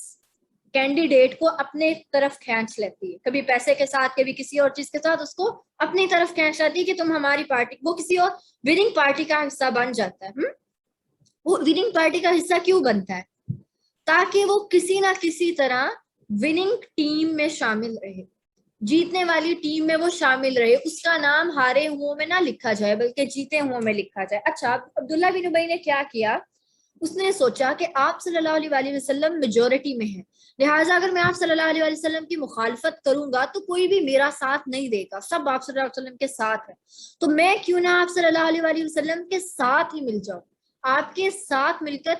B: کینڈیڈیٹ کو اپنے طرف کھینچ لیتی ہے, کبھی پیسے کے ساتھ, کبھی کسی اور چیز کے ساتھ, اس کو اپنی طرف کھینچ لیتی ہے کہ تم ہماری پارٹی. وہ کسی اور وننگ پارٹی کا حصہ بن جاتا ہے. وہ وننگ پارٹی کا حصہ کیوں بنتا ہے؟ تاکہ وہ کسی نہ کسی طرح وننگ ٹیم میں شامل رہے, جیتنے والی ٹیم میں وہ شامل رہے. اس کا نام ہارے ہوں میں نہ لکھا جائے بلکہ جیتے ہوں میں لکھا جائے. اچھا, عبداللہ بن ابی نے کیا کیا؟ اس نے سوچا کہ آپ صلی اللہ علیہ وسلم میجورٹی میں ہیں, لہٰذا اگر میں آپ صلی اللہ علیہ وسلم کی مخالفت کروں گا تو کوئی بھی میرا ساتھ نہیں دے گا, سب آپ صلی اللہ علیہ وسلم کے ساتھ ہے, تو میں کیوں نہ آپ صلی اللہ علیہ وسلم کے ساتھ ہی مل جاؤں. آپ کے ساتھ مل کر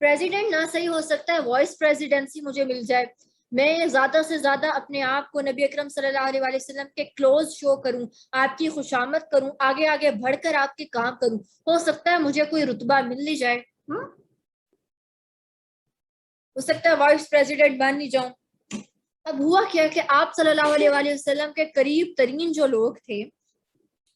B: پریزیڈنٹ نہ صحیح ہو سکتا ہے, وائس پریزیڈنسی مجھے مل جائے. میں زیادہ سے زیادہ اپنے آپ کو نبی اکرم صلی اللہ علیہ وسلم کے کلوز شو کروں, آپ کی خوشامد کروں, آگے آگے بڑھ کر آپ کے کام کروں. ہو سکتا ہے مجھے کوئی رتبہ مل نہیں جائے, ہو سکتا ہے وائس پریزیڈنٹ بن نہیں جاؤں. اب ہوا کیا کہ آپ صلی اللہ علیہ وسلم کے قریب ترین جو لوگ تھے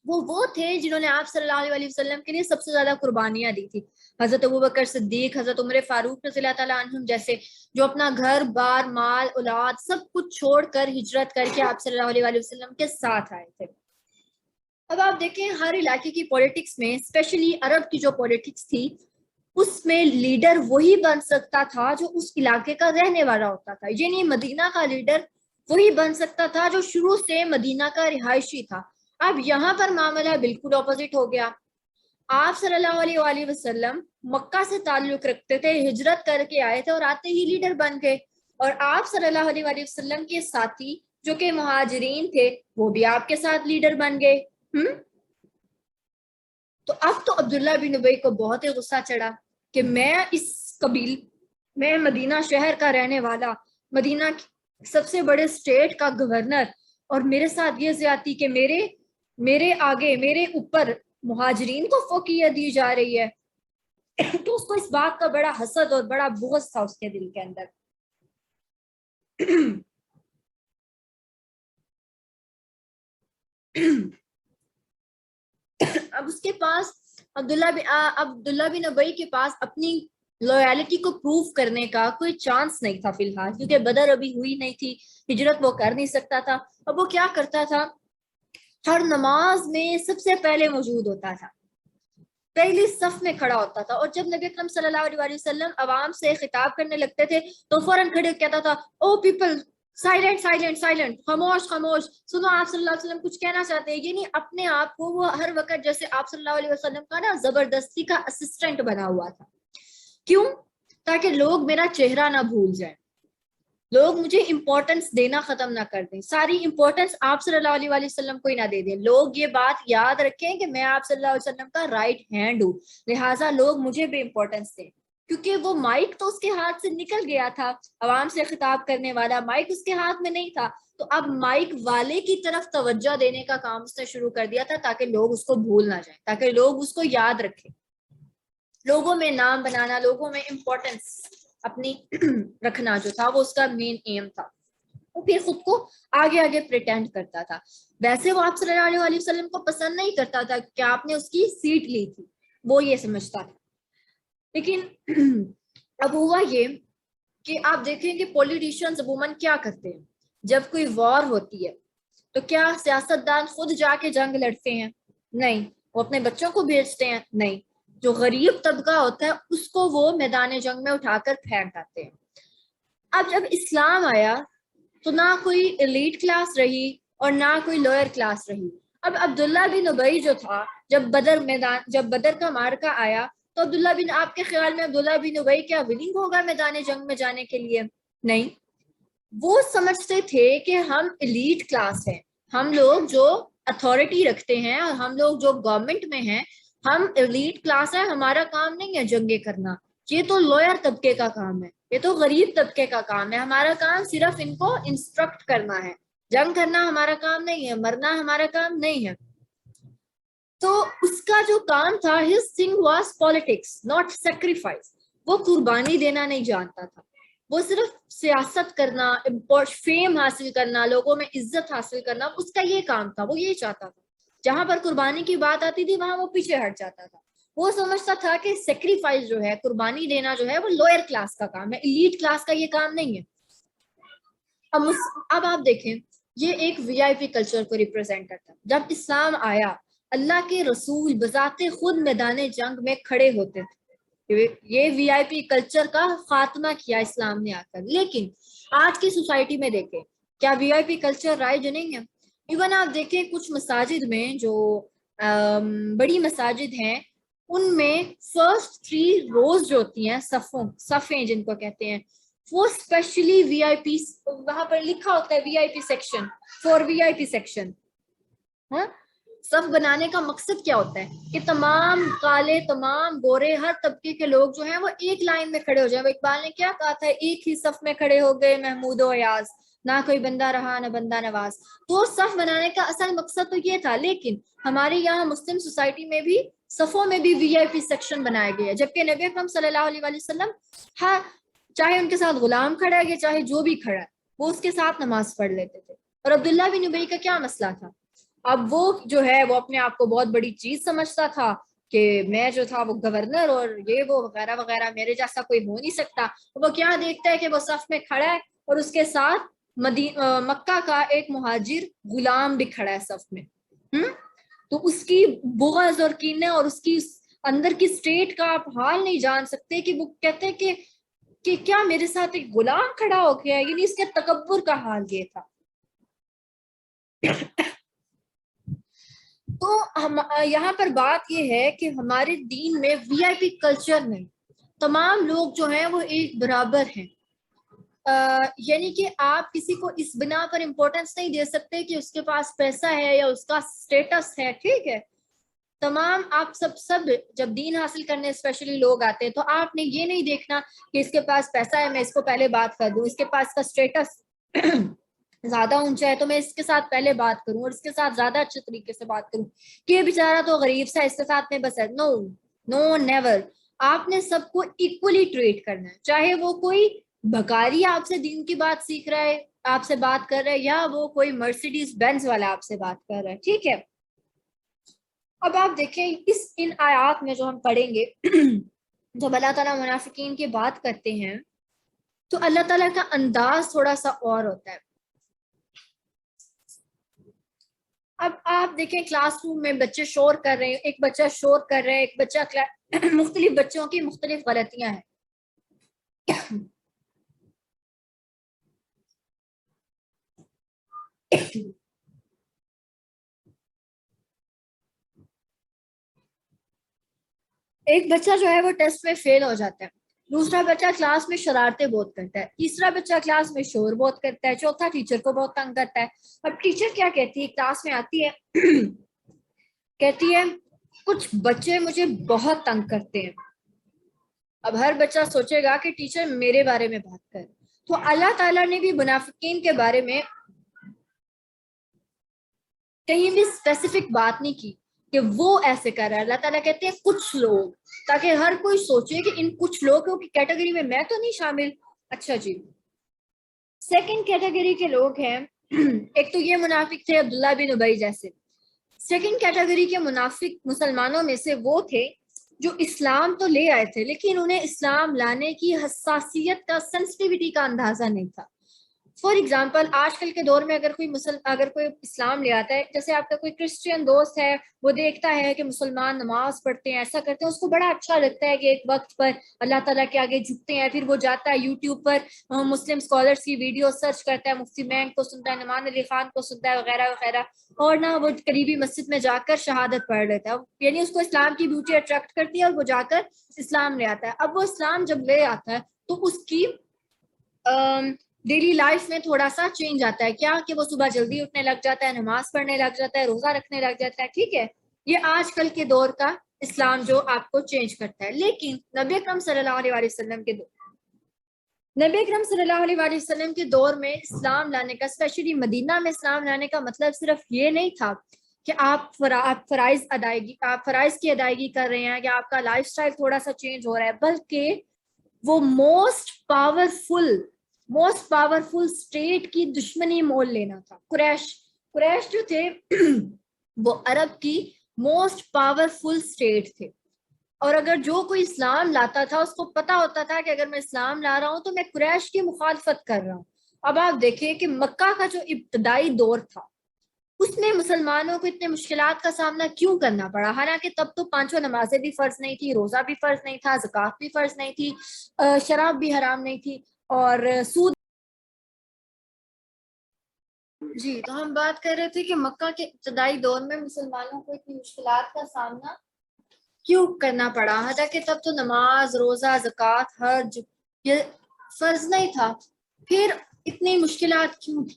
B: وہ تھے جنہوں نے آپ صلی اللہ علیہ وسلم کے لیے سب سے زیادہ قربانیاں دی تھی. حضرت ابوبکر صدیق, حضرت عمر فاروق رضی اللہ تعالیٰ عنہم جیسے, جو اپنا گھر بار, مال, اولاد سب کچھ چھوڑ کر ہجرت کر کے آپ صلی اللہ علیہ وسلم کے ساتھ آئے تھے. اب آپ دیکھیں ہر علاقے کی پولیٹکس میں, اسپیشلی عرب کی جو پولیٹکس تھی, اس میں لیڈر وہی بن سکتا تھا جو اس علاقے کا رہنے والا ہوتا تھا. یعنی مدینہ کا لیڈر وہی بن سکتا تھا جو شروع سے مدینہ کا رہائشی تھا. اب یہاں پر معاملہ بالکل اپوزٹ ہو گیا. آپ صلی اللہ علیہ وسلم مکہ سے تعلق رکھتے تھے, ہجرت کر کے آئے تھے اور آتے ہی لیڈر بن گئے, اور آپ صلی اللہ علیہ وسلم کے ساتھی جو کہ مہاجرین تھے وہ بھی آپ کے ساتھ لیڈر بن گئے. تو اب تو عبداللہ بن ابی کو بہت ہی غصہ چڑھا کہ میں میں مدینہ شہر کا رہنے والا, مدینہ سب سے بڑے اسٹیٹ کا گورنر, اور میرے ساتھ یہ زیادتی کہ میرے آگے, میرے اوپر مہاجرین کو فوقیت دی جا رہی ہے. تو اس کو اس بات کا بڑا حسد اور بڑا بغض تھا اس کے دل کے اندر. اب اس کے پاس عبداللہ بن ابی کے پاس اپنی لویالٹی کو پروف کرنے کا کوئی چانس نہیں تھا فی الحال, کیونکہ بدر ابھی ہوئی نہیں تھی, ہجرت وہ کر نہیں سکتا تھا. اب وہ کیا کرتا تھا, ہر نماز میں سب سے پہلے موجود ہوتا تھا, پہلی صف میں کھڑا ہوتا تھا, اور جب نبی اکرم صلی اللہ علیہ وسلم عوام سے خطاب کرنے لگتے تھے تو فوراً کھڑے کہتا تھا, او پیپل سائلنٹ سائلنٹ سائلنٹ, خاموش خاموش, سنو آپ صلی اللہ علیہ وسلم کچھ کہنا چاہتے ہیں. یعنی اپنے آپ کو وہ ہر وقت جیسے آپ صلی اللہ علیہ وسلم کا نا زبردستی کا اسسٹنٹ بنا ہوا تھا. کیوں؟ تاکہ لوگ میرا چہرہ نہ بھول جائیں. لوگ مجھے امپورٹنس دینا ختم نہ کر دیں، ساری امپورٹنس آپ صلی اللہ علیہ وسلم کو ہی نہ دے دیں. لوگ یہ بات یاد رکھیں کہ میں آپ صلی اللہ علیہ وسلم کا رائٹ ہینڈ ہوں، لہٰذا لوگ مجھے بھی امپورٹنس دیں. کیونکہ وہ مائک تو اس کے ہاتھ سے نکل گیا تھا، عوام سے خطاب کرنے والا مائک اس کے ہاتھ میں نہیں تھا، تو اب مائک والے کی طرف توجہ دینے کا کام اس نے شروع کر دیا تھا تاکہ لوگ اس کو بھول نہ جائیں، تاکہ لوگ اس کو یاد رکھیں. لوگوں میں نام بنانا، لوگوں میں امپورٹنس اپنی رکھنا جو تھا وہ اس کا مین ایم تھا. وہ پھر خود کو آگے آگے پریٹینڈ کرتا تھا. ویسے وہ آپ صلی اللہ علیہ وسلم کو پسند نہیں کرتا تھا کہ آپ نے اس کی سیٹ لی تھی، وہ یہ سمجھتا تھا. لیکن اب ہوا یہ کہ آپ دیکھیں کہ پولیٹیشینز عموماً کیا کرتے ہیں جب کوئی وار ہوتی ہے تو کیا سیاستدان خود جا کے جنگ لڑتے ہیں؟ نہیں. وہ اپنے بچوں کو بھیجتے ہیں؟ نہیں. جو غریب طبقہ ہوتا ہے اس کو وہ میدان جنگ میں اٹھا کر پھینک آتے ہیں. اب جب اسلام آیا تو نہ کوئی ایلیٹ کلاس رہی اور نہ کوئی لوئر کلاس رہی. اب عبداللہ بن ابی جو تھا، جب بدر کا مارکا آیا تو عبداللہ بن، آپ کے خیال میں عبداللہ بن ابی کیا ولنگ ہوگا میدان جنگ میں جانے کے لیے؟ نہیں. وہ سمجھتے تھے کہ ہم ایلیٹ کلاس ہیں، ہم لوگ جو اتھارٹی رکھتے ہیں اور ہم لوگ جو گورنمنٹ میں ہیں، ہم ایلیٹ کلاس ہے، ہمارا کام نہیں ہے جنگیں کرنا، یہ تو لوئر طبقے کا کام ہے، یہ تو غریب طبقے کا کام ہے، ہمارا کام صرف ان کو انسٹرکٹ کرنا ہے، جنگ کرنا ہمارا کام نہیں ہے، مرنا ہمارا کام نہیں ہے. تو اس کا جو کام تھا his thing was politics not sacrifice. وہ قربانی دینا نہیں جانتا تھا، وہ صرف سیاست کرنا، فیم حاصل کرنا، لوگوں میں عزت حاصل کرنا، اس کا یہ کام تھا، وہ یہ چاہتا تھا. جہاں پر قربانی کی بات آتی تھی وہاں وہ پیچھے ہٹ جاتا تھا. وہ سمجھتا تھا کہ سیکریفائس جو ہے، قربانی دینا جو ہے، وہ لوئر کلاس کا کام ہے، ایلیٹ کلاس کا یہ کام نہیں ہے. اب آپ دیکھیں یہ ایک وی آئی پی کلچر کو ریپرزینٹ کرتا ہے. جب اسلام آیا اللہ کے رسول بذات خود میدان جنگ میں کھڑے ہوتے تھے، یہ وی آئی پی کلچر کا خاتمہ کیا اسلام نے آ کر. لیکن آج کی سوسائٹی میں دیکھیں کیا وی آئی پی کلچر رائج نہیں ہے؟ ایون آپ دیکھیں کچھ مساجد میں جو بڑی مساجد ہیں ان میں فرسٹ 3 روز جو ہوتی ہیں، صفیں جن کو کہتے ہیں، وہ اسپیشلی وی آئی پی، وہاں پر لکھا ہوتا ہے وی آئی پی سیکشن، فور وی آئی پی سیکشن. ہاں، صف بنانے کا مقصد کیا ہوتا ہے کہ تمام کالے، تمام گورے، ہر طبقے کے لوگ جو ہیں وہ ایک لائن میں کھڑے ہو جائیں. اقبال نے کیا کہا تھا، ایک ہی صف میں کھڑے ہو گئے محمود و ایاز، نہ کوئی بندہ رہا نہ بندہ نواز. تو صف بنانے کا اصل مقصد تو یہ تھا. لیکن ہمارے یہاں مسلم سوسائٹی میں بھی صفوں میں بھی وی آئی پی سیکشن بنایا گیا ہے، جبکہ نبی اکرم صلی اللہ علیہ وسلم، ہاں چاہے ان کے ساتھ غلام کھڑا ہے یا چاہے جو بھی کھڑا ہے، وہ اس کے ساتھ نماز پڑھ لیتے تھے. اور عبداللہ بن ابی کا کیا مسئلہ تھا؟ اب وہ جو ہے وہ اپنے آپ کو بہت بڑی چیز سمجھتا تھا کہ میں جو تھا وہ گورنر اور یہ وہ وغیرہ وغیرہ، میرے جیسا کوئی ہو نہیں سکتا. وہ کیا دیکھتا ہے کہ وہ صف میں کھڑا ہے اور اس کے ساتھ مکہ کا ایک مہاجر غلام بھی کھڑا ہے صف میں. تو اس کی بغض اور کینے اور اس کی اندر کی سٹیٹ کا آپ حال نہیں جان سکتے کہ وہ کہتے ہیں کہ کیا میرے ساتھ ایک غلام کھڑا ہو گیا، یعنی اس کے تکبر کا حال یہ تھا. تو یہاں پر بات یہ ہے کہ ہمارے دین میں وی آئی پی کلچر نہیں، تمام لوگ جو ہیں وہ ایک برابر ہیں. یعنی کہ آپ کسی کو اس بنا پر امپورٹنس نہیں دے سکتے کہ اس کے پاس پیسہ ہے یا اس کا سٹیٹس ہے. ٹھیک ہے، تمام آپ سب جب دین حاصل کرنے اسپیشلی لوگ آتے ہیں تو آپ نے یہ نہیں دیکھنا کہ اس کے پاس پیسہ ہے میں اس کو پہلے بات کر دوں، اس کے پاس کا سٹیٹس زیادہ اونچا ہے تو میں اس کے ساتھ پہلے بات کروں اور اس کے ساتھ زیادہ اچھے طریقے سے بات کروں کہ یہ بیچارہ تو غریب سا، اس کے ساتھ میں بس ہے. نو نو نیور. آپ نے سب کو ایکولی ٹریٹ کرنا ہے، چاہے وہ کوئی بھکاری آپ سے دین کی بات سیکھ رہا ہے، آپ سے بات کر رہا ہے، یا وہ کوئی مرسیڈیز بینز والا آپ سے بات کر رہا ہے. ٹھیک ہے. اب آپ دیکھیں ان آیات میں جو ہم پڑھیں گے جب اللہ تعالیٰ منافقین کی بات کرتے ہیں تو اللہ تعالیٰ کا انداز تھوڑا سا اور ہوتا ہے. اب آپ دیکھیں کلاس روم میں بچے شور کر رہے ہیں، ایک بچہ شور کر رہا ہے، ایک بچہ مختلف بچوں کی مختلف غلطیاں ہیں. ایک بچہ جو ہے وہ ٹیسٹ میں فیل ہو جاتا ہے دوسرا بچہ کلاس میں شرارتیں بہت کرتا ہے، تیسرا بچہ کلاس میں شور بہت کرتا ہے، چوتھا ٹیچر کو بہت تنگ کرتا ہے۔ اب ٹیچر کیا کہتی ہے، کلاس میں آتی ہے کہتی ہے کچھ بچے مجھے بہت تنگ کرتے ہیں۔ اب ہر بچہ سوچے گا کہ ٹیچر میرے بارے میں بات کر، تو اللہ تعالیٰ نے بھی منافقین کے بارے میں کہیں بھی اسپیسیفک بات نہیں کی کہ وہ ایسے کر رہا ہے۔ اللہ تعالیٰ کہتے ہیں کچھ لوگ، تاکہ ہر کوئی سوچے کہ ان کچھ لوگوں کی کیٹیگری میں تو نہیں شامل۔ اچھا جی، سیکنڈ کیٹیگری کے لوگ ہیں، ایک تو یہ منافق تھے عبداللہ بن ابی جیسے۔ سیکنڈ کیٹیگری کے منافق مسلمانوں میں سے وہ تھے جو اسلام تو لے آئے تھے لیکن انہیں اسلام لانے کی حساسیت کا، سینسٹیوٹی کا اندازہ نہیں تھا۔ فار ایگزامپل آج کل کے دور میں اگر کوئی اسلام لے آتا ہے، جیسے آپ کا کوئی کرسچین دوست ہے، وہ دیکھتا ہے کہ مسلمان نماز پڑھتے ہیں، ایسا کرتے ہیں، اس کو بڑا اچھا لگتا ہے کہ ایک وقت پر اللہ تعالیٰ کے آگے جھکتے ہیں، پھر وہ جاتا ہے یوٹیوب پر مسلم اسکالرس کی ویڈیو سرچ کرتا ہے، مفتی مینگ کو سنتا ہے، نعمان علی خان کو سنتا ہے، وغیرہ وغیرہ، اور نہ وہ قریبی مسجد میں جا کر شہادت پڑھ لیتا ہے، یعنی اس کو اسلام کی بیوٹی اٹریکٹ کرتی ہے اور وہ جا کر اسلام لے آتا ہے۔ اب وہ اسلام جب لے آتا ہے تو اس کی ڈیلی لائف میں تھوڑا سا چینج آتا ہے، کیا کہ وہ صبح جلدی اٹھنے لگ جاتا ہے، نماز پڑھنے لگ جاتا ہے، روزہ رکھنے لگ جاتا ہے، ٹھیک ہے، یہ آج کل کے دور کا اسلام جو آپ کو چینج کرتا ہے۔ لیکن نبی اکرم صلی اللہ علیہ وسلم کے دور میں اسلام لانے کا، اسپیشلی مدینہ میں اسلام لانے کا مطلب صرف یہ نہیں تھا کہ آپ فرائض کی ادائیگی کر رہے ہیں یا آپ کا لائف سٹائل تھوڑا سا چینج ہو رہا ہے، بلکہ وہ موسٹ پاورفل اسٹیٹ کی دشمنی مول لینا تھا۔ قریش جو تھے وہ عرب کی موسٹ پاورفل اسٹیٹ تھے، اور اگر جو کوئی اسلام لاتا تھا اس کو پتا ہوتا تھا کہ اگر میں اسلام لا رہا ہوں تو میں قریش کی مخالفت کر رہا ہوں۔ اب آپ دیکھیں کہ مکہ کا جو ابتدائی دور تھا اس میں مسلمانوں کو اتنے مشکلات کا سامنا کیوں کرنا پڑا، حالانکہ تب تو پانچوں نمازیں بھی فرض نہیں تھی، روزہ بھی فرض نہیں تھا، زکوٰۃ بھی فرض نہیں تھی، شراب بھی حرام نہیں تھی، اور سود۔ جی، تو ہم بات کر رہے تھے کہ مکہ کے ابتدائی دور میں مسلمانوں کو اتنی مشکلات کا سامنا کیوں کرنا پڑا، حالانکہ تب تو نماز، روزہ، زکوٰۃ، حج یہ فرض نہیں تھا، پھر اتنی مشکلات کیوں تھی؟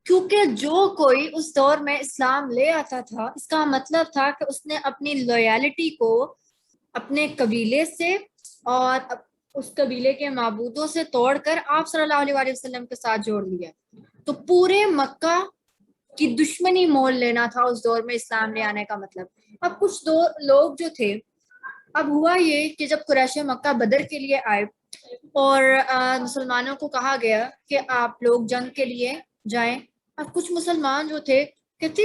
B: کیونکہ جو کوئی اس دور میں اسلام لے آتا تھا اس کا مطلب تھا کہ اس نے اپنی لویالٹی کو اپنے قبیلے سے اور اس قبیلے کے معبودوں سے توڑ کر آپ صلی اللہ علیہ وسلم کے ساتھ جوڑ لیا، تو پورے مکہ کی دشمنی مول لینا تھا اس دور میں اسلام لے آنے کا مطلب۔ اب کچھ لوگ جو تھے، اب ہوا یہ کہ جب قریش مکہ بدر کے لیے آئے اور مسلمانوں کو کہا گیا کہ آپ لوگ جنگ کے لیے جائیں، اب کچھ مسلمان جو تھے کہتے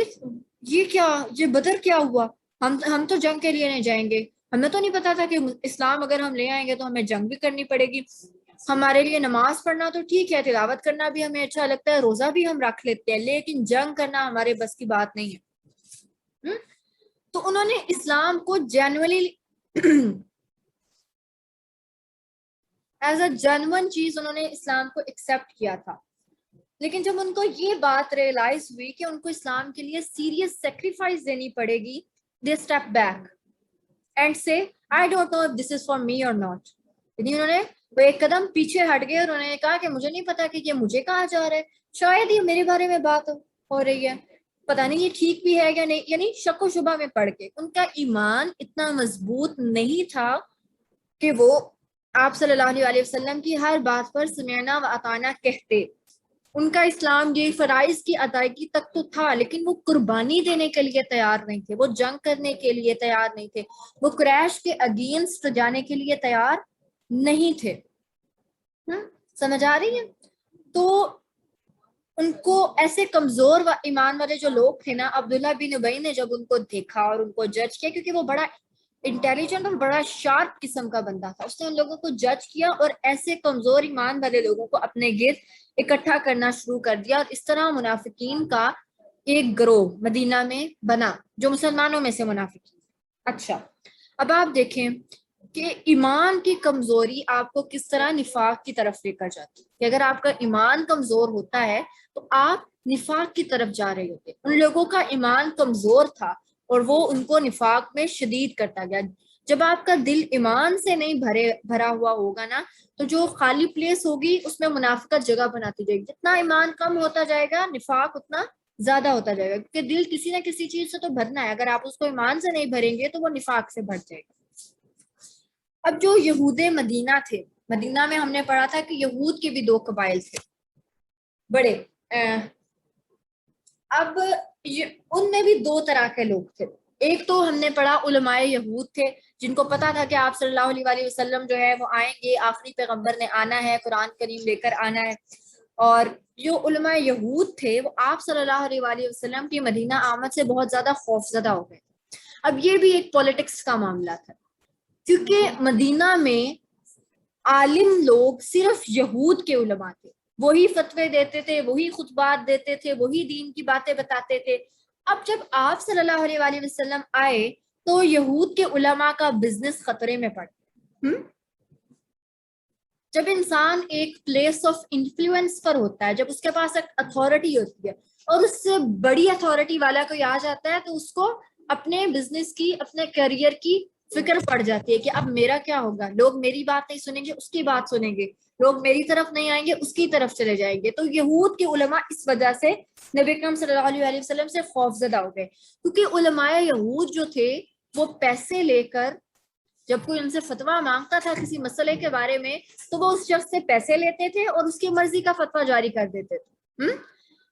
B: یہ بدر کیا ہوا، ہم تو جنگ کے لیے نہیں جائیں گے، ہمیں تو نہیں پتا تھا کہ اسلام اگر ہم لے آئیں گے تو ہمیں جنگ بھی کرنی پڑے گی، ہمارے لیے نماز پڑھنا تو ٹھیک ہے، تلاوت کرنا بھی ہمیں اچھا لگتا ہے، روزہ بھی ہم رکھ لیتے ہیں، لیکن جنگ کرنا ہمارے بس کی بات نہیں ہے۔ تو انہوں نے اسلام کو جینوئنلی ایز اے جینوئن چیز انہوں نے اسلام کو ایکسیپٹ کیا تھا، لیکن جب ان کو یہ بات ریئلائز ہوئی کہ ان کو اسلام کے لیے سیریس سیکریفائس دینی پڑے گی، دے اسٹیپ بیک اینڈ سے I don't know if this is for me or not، یعنی انہوں نے وہ ایک قدم پیچھے ہٹ گئے اور انہوں نے کہا کہ مجھے نہیں پتا کہ یہ مجھے کہا جا رہا ہے، شاید یہ میرے بارے میں بات ہو رہی ہے، پتہ نہیں یہ ٹھیک بھی ہے یا نہیں، یعنی شک و شبہ میں پڑ کے ان کا ایمان اتنا مضبوط نہیں تھا کہ وہ آپ صلی اللہ علیہ وسلم کی ہر بات پر سمعنا و اطعنا کہتے۔ ان کا اسلام یہ فرائض کی ادائیگی تک تو تھا، لیکن وہ قربانی دینے کے لیے تیار نہیں تھے، وہ جنگ کرنے کے لیے تیار نہیں تھے، وہ قریش کے اگینسٹ جانے کے لیے تیار نہیں تھے۔ سمجھ آ رہی ہے؟ تو ان کو ایسے کمزور و ایمان والے جو لوگ تھے نا، عبداللہ بن ابی نے جب ان کو دیکھا اور ان کو جج کیا، کیونکہ وہ بڑا انٹیلیجنٹ اور بڑا شارپ قسم کا بندہ تھا، اس نے ان لوگوں کو جج کیا اور ایسے کمزور ایمان والے لوگوں کو اپنے گرد اکٹھا کرنا شروع کر دیا، اور اس طرح منافقین کا ایک گروہ مدینہ میں بنا جو مسلمانوں میں سے منافقین۔ اچھا، اب آپ دیکھیں کہ ایمان کی کمزوری آپ کو کس طرح نفاق کی طرف لے کر جاتی ہے، کہ اگر آپ کا ایمان کمزور ہوتا ہے تو آپ نفاق کی طرف جا رہے ہوتے۔ ان لوگوں کا ایمان کمزور تھا اور وہ ان کو نفاق میں شدید کرتا گیا، جب آپ کا دل ایمان سے نہیں بھرا ہوا ہوگا نا تو جو خالی پلیس ہوگی اس میں منافقت جگہ بناتی جائے گی. جتنا ایمان کم ہوتا جائے گا نفاق اتنا زیادہ ہوتا جائے گا, کیونکہ دل کسی نہ کسی چیز سے تو بھرنا ہے. اگر آپ اس کو ایمان سے نہیں بھریں گے تو وہ نفاق سے بھر جائے گا. اب جو یہود مدینہ تھے, مدینہ میں ہم نے پڑھا تھا کہ یہود کے بھی 2 قبائل تھے بڑے. اب ان میں بھی 2 طرح کے لوگ تھے. ایک تو ہم نے پڑھا علماء یہود تھے جن کو پتا تھا کہ آپ صلی اللہ علیہ وآلہ وسلم جو ہے وہ آئیں گے, آخری پیغمبر نے آنا ہے, قرآن کریم لے کر آنا ہے. اور جو علماء یہود تھے وہ آپ صلی اللہ علیہ وآلہ وسلم کی مدینہ آمد سے بہت زیادہ خوفزدہ ہو گئے. اب یہ بھی ایک پولیٹکس کا معاملہ تھا, کیونکہ مدینہ میں عالم لوگ صرف یہود کے علماء تھے, وہی فتوے دیتے تھے, وہی خطبات دیتے تھے, وہی دین کی باتیں بتاتے تھے. اب جب آپ صلی اللہ علیہ وآلہ وسلم آئے تو یہود کے علماء کا بزنس خطرے میں پڑ گیا. جب انسان ایک پلیس آف انفلوئنس پر ہوتا ہے, جب اس کے پاس ایک اتھارٹی ہوتی ہے اور اس سے بڑی اتھارٹی والا کوئی آ جاتا ہے تو اس کو اپنے بزنس کی, اپنے کیریئر کی فکر پڑ جاتی ہے کہ اب میرا کیا ہوگا, لوگ میری بات نہیں سنیں گے, اس کی بات سنیں گے, لوگ میری طرف نہیں آئیں گے, اس کی طرف چلے جائیں گے. تو یہود کے علماء اس وجہ سے نبی اکرم صلی اللہ علیہ وسلم سے خوفزدہ ہو گئے, کیونکہ علماء یہود جو تھے وہ پیسے لے کر جب کوئی ان سے فتویٰ مانگتا تھا کسی مسئلے کے بارے میں تو وہ اس شخص سے پیسے لیتے تھے اور اس کی مرضی کا فتویٰ جاری کر دیتے تھے.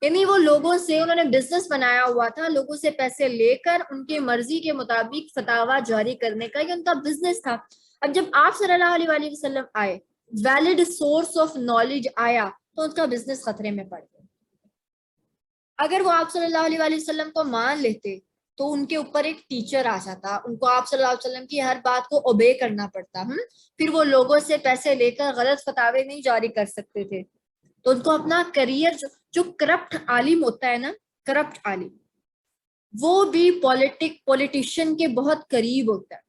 B: یعنی وہ لوگوں سے, انہوں نے بزنس بنایا ہوا تھا, لوگوں سے پیسے لے کر ان کی مرضی کے مطابق فتاویٰ جاری کرنے کا یہ ان کا بزنس تھا. اب جب آپ صلی اللہ علیہ وآلہ وسلم آئے, ویلڈ سورس آف نالج آیا تو ان کا بزنس خطرے میں پڑ گیا. اگر وہ آپ صلی اللہ علیہ وآلہ وسلم کو مان لیتے تو ان کے اوپر ایک ٹیچر آ جاتا, ان کو آپ صلی اللہ علیہ وسلم کی ہر بات کو اوبے کرنا پڑتا. پھر وہ لوگوں سے پیسے لے کر غلط فتاوے نہیں جاری کر سکتے تھے. تو ان کو اپنا کریئر, جو کرپٹ عالم ہوتا ہے نا, کرپٹ عالم, وہ بھی پولیٹیشین کے بہت قریب ہوتا ہے,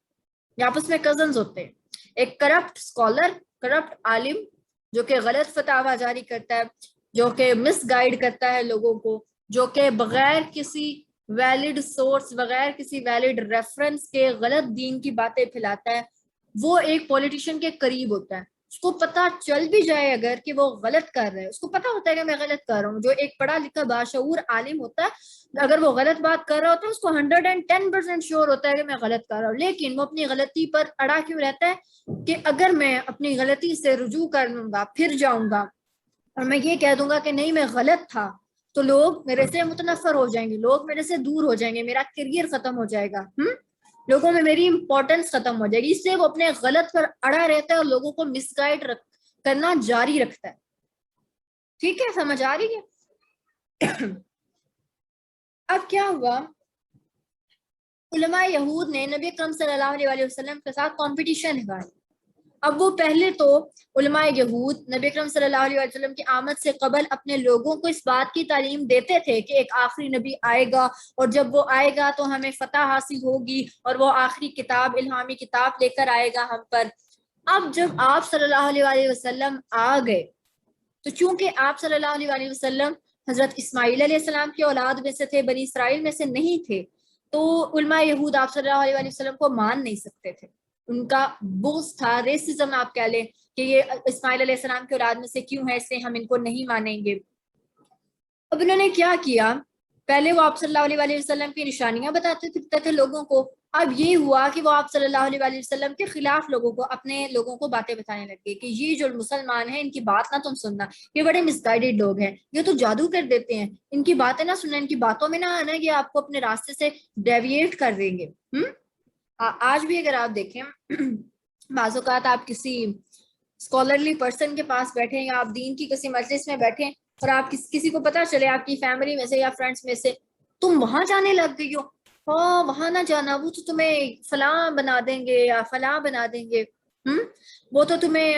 B: یہ آپس میں کزنز ہوتے ہیں. ایک کرپٹ اسکالر, کرپٹ عالم جو کہ غلط فتاویٰ جاری کرتا ہے, جو کہ مس گائیڈ کرتا ہے لوگوں کو, جو کہ بغیر کسی ویلڈ سورس, بغیر کسی ویلڈ ریفرنس کے غلط دین کی باتیں پھیلاتا ہے, وہ ایک پولیٹیشین کے قریب ہوتا ہے. اس کو پتا چل بھی جائے اگر کہ وہ غلط کر رہے ہیں, اس کو پتا ہوتا ہے کہ میں غلط کر رہا ہوں. جو ایک پڑھا لکھا باشعور عالم ہوتا ہے, اگر وہ غلط بات کر رہا ہوتا ہے اس کو 110% شیور ہوتا ہے کہ میں غلط کر رہا ہوں, لیکن وہ اپنی غلطی پر اڑا کیوں رہتا ہے کہ اگر میں اپنی غلطی سے رجوع کر لوں گا, پھر جاؤں گا اور میں یہ کہہ دوں گا کہ نہیں میں غلط تھا, تو لوگ میرے سے متنفر ہو جائیں گے, لوگ میرے سے دور ہو جائیں گے, میرا کیریئر ختم ہو جائے گا, لوگوں میں میری امپورٹنس ختم ہو جائے گی. اس سے وہ اپنے غلط پر اڑا رہتا ہے اور لوگوں کو مس گائیڈ کرنا جاری رکھتا ہے. ٹھیک ہے, سمجھ آ رہی ہے؟ اب کیا ہوا, علماء یہود نے نبی اکرم صلی اللہ علیہ وسلم کے ساتھ کمپٹیشن لگائی. اب وہ پہلے تو علماء یہود نبی اکرم صلی اللہ علیہ وسلم کی آمد سے قبل اپنے لوگوں کو اس بات کی تعلیم دیتے تھے کہ ایک آخری نبی آئے گا اور جب وہ آئے گا تو ہمیں فتح حاصل ہوگی اور وہ آخری کتاب, الہامی کتاب لے کر آئے گا ہم پر. اب جب آپ صلی اللہ علیہ وسلم آ گئے تو چونکہ آپ صلی اللہ علیہ وسلم حضرت اسماعیل علیہ السلام کی اولاد میں سے تھے, بنی اسرائیل میں سے نہیں تھے, تو علماء یہود آپ صلی اللہ علیہ وسلم کو مان نہیں سکتے تھے. ان کا بغض تھا, ریسزم آپ کہہ لیں کہ یہ اسماعیل علیہ السلام کی اولاد میں سے کیوں ہے, اس سے ہم ان کو نہیں مانیں گے. اب انہوں نے کیا کیا, پہلے وہ آپ صلی اللہ علیہ وسلم کی نشانیاں بتاتے پھرتے تھے لوگوں کو. اب یہ ہوا کہ وہ آپ صلی اللہ علیہ وسلم کے خلاف لوگوں کو, اپنے لوگوں کو باتیں بتانے لگے کہ یہ جو مسلمان ہیں ان کی بات نہ تم سننا, یہ بڑے مس گائیڈڈ لوگ ہیں, یہ تو جادو کر دیتے ہیں, ان کی باتیں نہ سننا, ان کی باتوں میں نہ آنا, یہ آپ کو اپنے راستے سے ڈیویٹ کر دیں گے. آج بھی اگر آپ دیکھیں بعض اوقات آپ کسی اسکالرلی پرسن کے پاس بیٹھیں یا آپ دین کی کسی مجلس میں بیٹھیں اور آپ کسی کو پتا چلے آپ کی فیملی میں سے یا فرینڈس میں سے تم وہاں جانے لگ گئی ہو, ہاں وہاں نہ جانا, وہ تو تمہیں فلاں بنا دیں گے یا فلاں بنا دیں گے, وہ تو تمہیں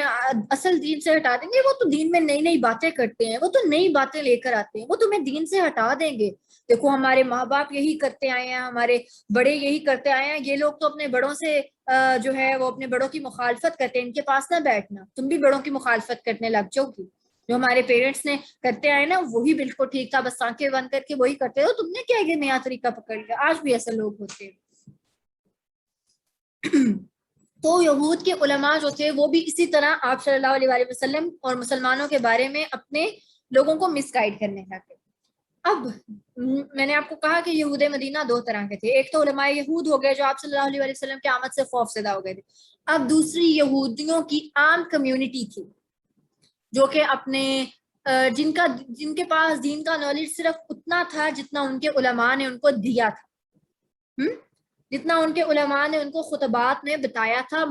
B: اصل دین سے ہٹا دیں گے, وہ تو دین میں نئی نئی باتیں کرتے ہیں, وہ تو نئی باتیں لے کر آتے ہیں, وہ تمہیں دین سے ہٹا دیں گے. دیکھو ہمارے ماں باپ یہی کرتے آئے ہیں, ہمارے بڑے یہی کرتے آئے ہیں, یہ لوگ تو اپنے بڑوں سے جو ہے وہ اپنے بڑوں کی مخالفت کرتے ہیں, ان کے پاس نہ بیٹھنا, تم بھی بڑوں کی مخالفت کرنے لگ جاؤ گی. جو ہمارے پیرنٹس نے کرتے آئے نا وہی بالکل ٹھیک تھا, بس آنکھیں بند کر کے وہی کرتے ہو, تم نے کیا یہ نیا طریقہ پکڑ لیا. آج بھی ایسے لوگ ہوتے ہیں. تو یہود کے علماء جو تھے وہ بھی اسی طرح آپ صلی اللہ علیہ وآلہ وسلم اور مسلمانوں کے بارے میں اپنے لوگوں کو مس گائیڈ کرنے لگے۔ اب میں نے آپ کو کہا کہ یہود مدینہ دو طرح کے تھے، ایک تو علماء یہود ہو گئے جو آپ صلی اللہ علیہ وآلہ وسلم کی آمد سے خوف زدہ ہو گئے تھے، اب دوسری یہودیوں کی عام کمیونٹی تھی جو کہ اپنے جن کے پاس دین کا نالج صرف اتنا تھا جتنا ان کے علماء نے ان کو دیا تھا، جتنا ان کے علماء نے ان کو خطبات میں بتایا تھا،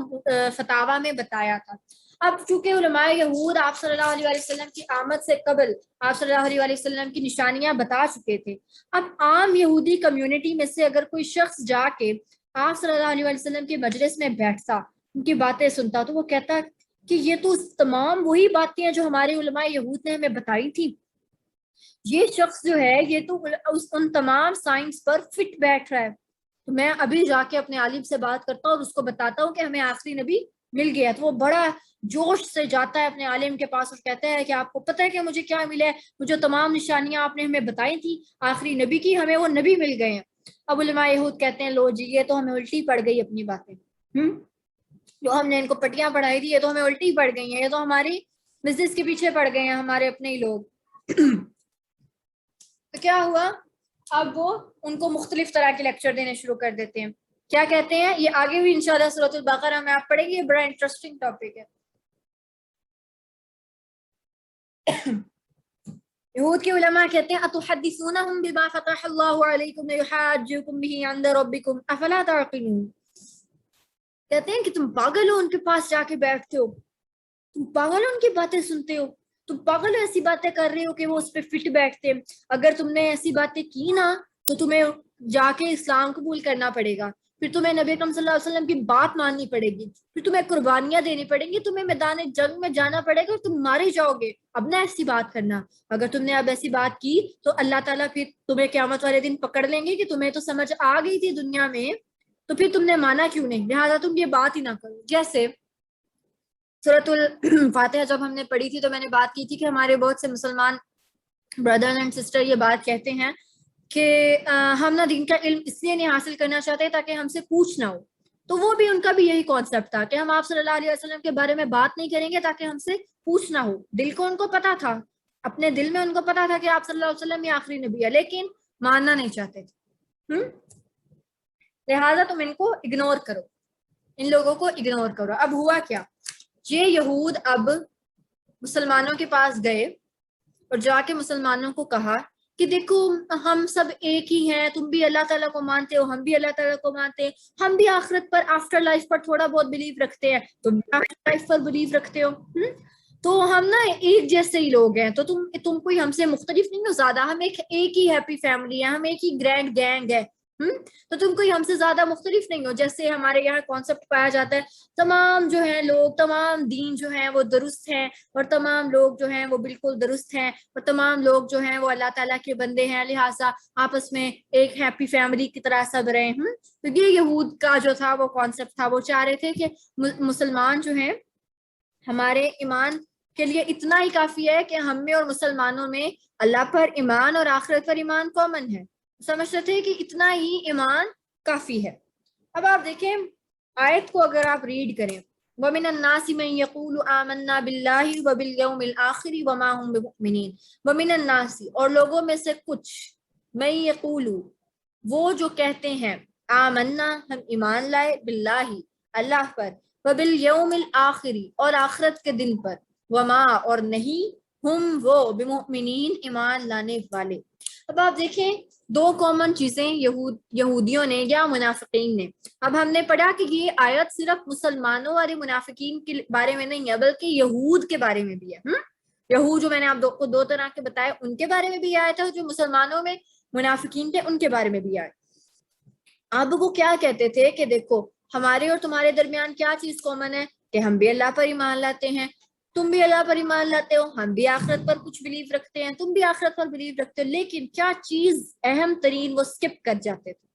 B: فتاوی میں بتایا تھا۔ اب چونکہ علماء یہود آپ صلی اللہ علیہ وسلم کی آمد سے قبل آپ صلی اللہ علیہ وسلم کی نشانیاں بتا چکے تھے، اب عام یہودی کمیونٹی میں سے اگر کوئی شخص جا کے آپ صلی اللہ علیہ وسلم کے مجلس میں بیٹھتا، ان کی باتیں سنتا، تو وہ کہتا کہ یہ تو تمام وہی باتیں ہیں جو ہمارے علماء یہود نے ہمیں بتائی تھی، یہ شخص جو ہے یہ تو ان تمام سائنس پر فٹ بیٹھ رہا ہے، تو میں ابھی جا کے اپنے عالم سے بات کرتا ہوں اور اس کو بتاتا ہوں کہ ہمیں آخری نبی مل گیا۔ تو وہ بڑا جوش سے جاتا ہے اپنے عالم کے پاس اور کہتا ہے کہ آپ کو پتہ ہے کہ مجھے کیا ملا ہے، مجھے تمام نشانیاں آپ نے ہمیں بتائی تھی آخری نبی کی، ہمیں وہ نبی مل گئے ہیں۔ اب علماء یہود کہتے ہیں لو جی یہ تو ہمیں الٹی پڑ گئی اپنی باتیں، جو ہم نے ان کو پٹیاں پڑھائی تھی یہ تو ہمیں الٹی پڑ گئی ہیں، یہ تو ہماری بزنس کے پیچھے پڑ گئے ہیں ہمارے اپنے ہی لوگ۔ تو کیا ہوا، اب وہ ان کو مختلف طرح کے لیکچر دینے شروع کر دیتے ہیں۔ کیا کہتے ہیں یہ آگے بھی انشاءاللہ سورۃ البقرہ میں آپ پڑھیں گے، یہ بڑا انٹرسٹنگ ٹاپک ہے۔ یہود کے علماء کہتے ہیں اتحدثونہم بما فتح اللہ علیکم لیحاجوکم بہ عند ربکم افلا تعقلون، کہتے ہیں کہ تم پاگل ہو ان کے پاس جا کے بیٹھتے ہو، تم پاگل ہو ان کی باتیں سنتے ہو، تم پاگل ایسی باتیں کر رہے ہو کہ وہ اس پہ فٹ بیٹھتے، اگر تم نے ایسی باتیں کی نا تو تمہیں جا کے اسلام قبول کرنا پڑے گا، پھر تمہیں نبی اکرم صلی اللہ علیہ وسلم کی بات ماننی پڑے گی، پھر تمہیں قربانیاں دینی پڑیں گی، تمہیں میدان جنگ میں جانا پڑے گا اور تم مارے جاؤ گے، اب نہ ایسی بات کرنا، اگر تم نے اب ایسی بات کی تو اللہ تعالیٰ پھر تمہیں قیامت والے دن پکڑ لیں گے کہ تمہیں تو سمجھ آ گئی تھی دنیا میں تو پھر تم نے مانا کیوں نہیں، لہٰذا تم یہ بات ہی نہ کرو۔ جیسے سورۃ الفاتحہ جب ہم نے پڑھی تھی تو میں نے بات کی تھی کہ ہمارے بہت سے مسلمان بردر اینڈ سسٹر یہ بات کہتے ہیں کہ ہم نہ دین کا علم اس لیے نہیں حاصل کرنا چاہتے تاکہ ہم سے پوچھ نہ ہو، تو وہ بھی ان کا بھی یہی کانسیپٹ تھا کہ ہم آپ صلی اللہ علیہ وسلم کے بارے میں بات نہیں کریں گے تاکہ ہم سے پوچھ نہ ہو۔ دل کو ان کو پتا تھا، اپنے دل میں ان کو پتا تھا کہ آپ صلی اللہ علیہ وسلم یہ آخری نبی ہے، لیکن ماننا نہیں چاہتے تھے، لہٰذا تم ان کو اگنور کرو، ان لوگوں کو اگنور کرو۔ اب ہوا کیا، یہ یہود اب مسلمانوں کے پاس گئے اور جا کے مسلمانوں کو کہا کہ دیکھو ہم سب ایک ہی ہیں، تم بھی اللہ تعالیٰ کو مانتے ہو، ہم بھی اللہ تعالیٰ کو مانتے ہیں، ہم بھی آخرت پر آفٹر لائف پر تھوڑا بہت بلیو رکھتے ہیں، تم بھی آفٹر لائف پر بلیو رکھتے ہو، تو ہم نا ایک جیسے ہی لوگ ہیں، تو تم کوئی ہم سے مختلف نہیں ہو زیادہ، ہم ایک ہی ہیپی فیملی ہے، ہم ایک ہی گرینڈ گینگ ہے، تو تم کوئی ہم سے زیادہ مختلف نہیں ہو۔ جیسے ہمارے یہاں کانسیپٹ پایا جاتا ہے تمام جو ہیں لوگ، تمام دین جو ہیں وہ درست ہیں اور تمام لوگ جو ہیں وہ بالکل درست ہیں اور تمام لوگ جو ہیں وہ اللہ تعالیٰ کے بندے ہیں، لہٰذا آپس میں ایک ہیپی فیملی کی طرح سب رہے۔ تو یہ یہود کا جو تھا وہ کانسیپٹ تھا، وہ چاہ رہے تھے کہ مسلمان جو ہیں ہمارے ایمان کے لیے اتنا ہی کافی ہے کہ ہم میں اور مسلمانوں میں اللہ پر ایمان اور آخرت پر ایمان کامن ہے، سمجھتے تھے کہ اتنا ہی ایمان کافی ہے۔ اب آپ دیکھیں آیت کو اگر آپ ریڈ کریں، وَمِنَ النَّاسِ مَن يَقُولُ آمَنَّا بِاللَّهِ وَبِالْيَوْمِ الْآخِرِ وَمَا هُمْ بِمُؤْمِنِينَ۔ وَمِنَ النَّاسِ اور لوگوں میں سے کچھ، مَن يَقُولُ وہ جو کہتے ہیں، آمنا ہم ایمان لائے، باللہ اللہ پر، وَبِالْيَوْمِ الْآخِرِ اور آخرت کے دن پر، وَمَا اور نہیں، ہم وہ بِمُؤْمِنِین ایمان لانے والے۔ اب آپ دیکھیں دو کامن چیزیں یہودیوں نے یا منافقین نے۔ اب ہم نے پڑھا کہ یہ آیت صرف مسلمانوں والے منافقین کے بارے میں نہیں ہے بلکہ یہود کے بارے میں بھی ہے۔ یہود جو میں نے آپ کو دو طرح کے بتائے ان کے بارے میں بھی آیا تھا، جو مسلمانوں میں منافقین تھے ان کے بارے میں بھی آئے۔ اب وہ کیا کہتے تھے کہ دیکھو ہمارے اور تمہارے درمیان کیا چیز کامن ہے کہ ہم بھی اللہ پر ایمان لاتے ہیں، تم بھی اللہ پر ایمان لاتے ہو، ہم بھی آخرت پر کچھ بلیو رکھتے ہیں، تم بھی آخرت پر بلیو رکھتے ہو، لیکن کیا چیز اہم ترین وہ سکپ کر جاتے تھے،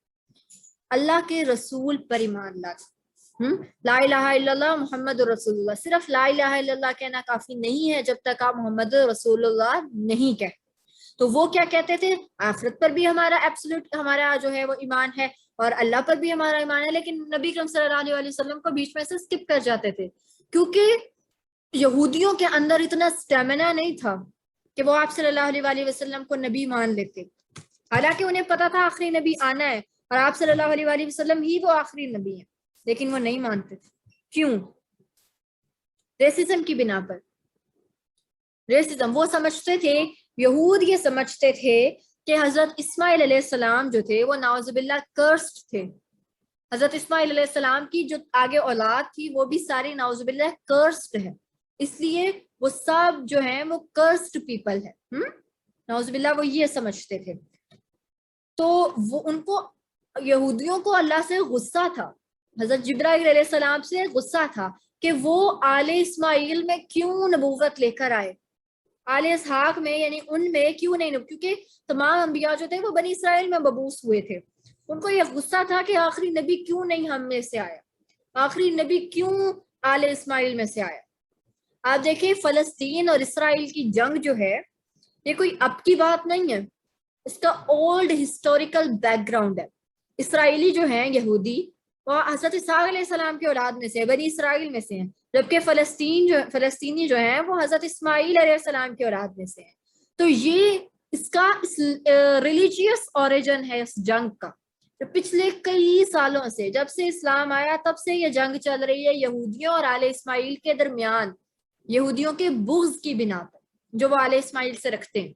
B: اللہ کے رسول پر ایمان لاتے۔ لا الہ الا اللہ محمد رسول اللہ، صرف لا الہ الا اللہ کہنا کافی نہیں ہے جب تک آپ محمد رسول اللہ نہیں کہتے۔ تو وہ کیا کہتے تھے، آخرت پر بھی ہمارا ایبسولوٹ ہمارا جو ہے وہ ایمان ہے، اور اللہ پر بھی ہمارا ایمان ہے، لیکن نبی کریم صلی اللہ علیہ وسلم کو بیچ میں سے اسکپ کر جاتے تھے، کیونکہ یہودیوں کے اندر اتنا اسٹیمنا نہیں تھا کہ وہ آپ صلی اللہ علیہ وسلم کو نبی مان لیتے، حالانکہ انہیں پتا تھا آخری نبی آنا ہے اور آپ صلی اللہ علیہ وسلم ہی وہ آخری نبی ہیں، لیکن وہ نہیں مانتے تھے۔ کیوں؟ ریسزم کی بنا پر۔ ریسزم، وہ سمجھتے تھے، یہود یہ سمجھتے تھے کہ حضرت اسماعیل علیہ السلام جو تھے وہ نعوذ باللہ کرسڈ تھے، حضرت اسماعیل علیہ السلام کی جو آگے اولاد تھی وہ بھی ساری نعوذ باللہ کرسڈ ہے، اس لیے وہ سب جو ہیں وہ کرسڈ پیپل ہے، نعوذ باللہ وہ یہ سمجھتے تھے۔ تو وہ ان کو، یہودیوں کو اللہ سے غصہ تھا، حضرت جبرائیل علیہ السلام سے غصہ تھا کہ وہ آل اسماعیل میں کیوں نبوت لے کر آئے، آل اسحاق میں یعنی ان میں کیوں نہیں، کیونکہ تمام انبیاء جو تھے وہ بنی اسرائیل میں مبعوث ہوئے تھے۔ ان کو یہ غصہ تھا کہ آخری نبی کیوں نہیں ہم میں سے آیا، آخری نبی کیوں آل اسماعیل میں سے آیا۔ آپ دیکھیں فلسطین اور اسرائیل کی جنگ جو ہے یہ کوئی اب کی بات نہیں ہے، اس کا اولڈ ہسٹوریکل بیک گراؤنڈ ہے۔ اسرائیلی جو ہیں یہودی وہ حضرت اسحاق علیہ السلام کی اولاد میں سے، بنی اسرائیل میں سے ہیں، جبکہ فلسطینی جو ہیں وہ حضرت اسماعیل علیہ السلام کی اولاد میں سے ہیں۔ تو یہ اس کا ریلیجیس اوریجن ہے اس جنگ کا، پچھلے کئی سالوں سے، جب سے اسلام آیا تب سے یہ جنگ چل رہی ہے یہودیوں اور آل اسماعیل کے درمیان، یہودیوں کے بغض کی بنا پر جو وہ آل اسماعیل سے رکھتے ہیں،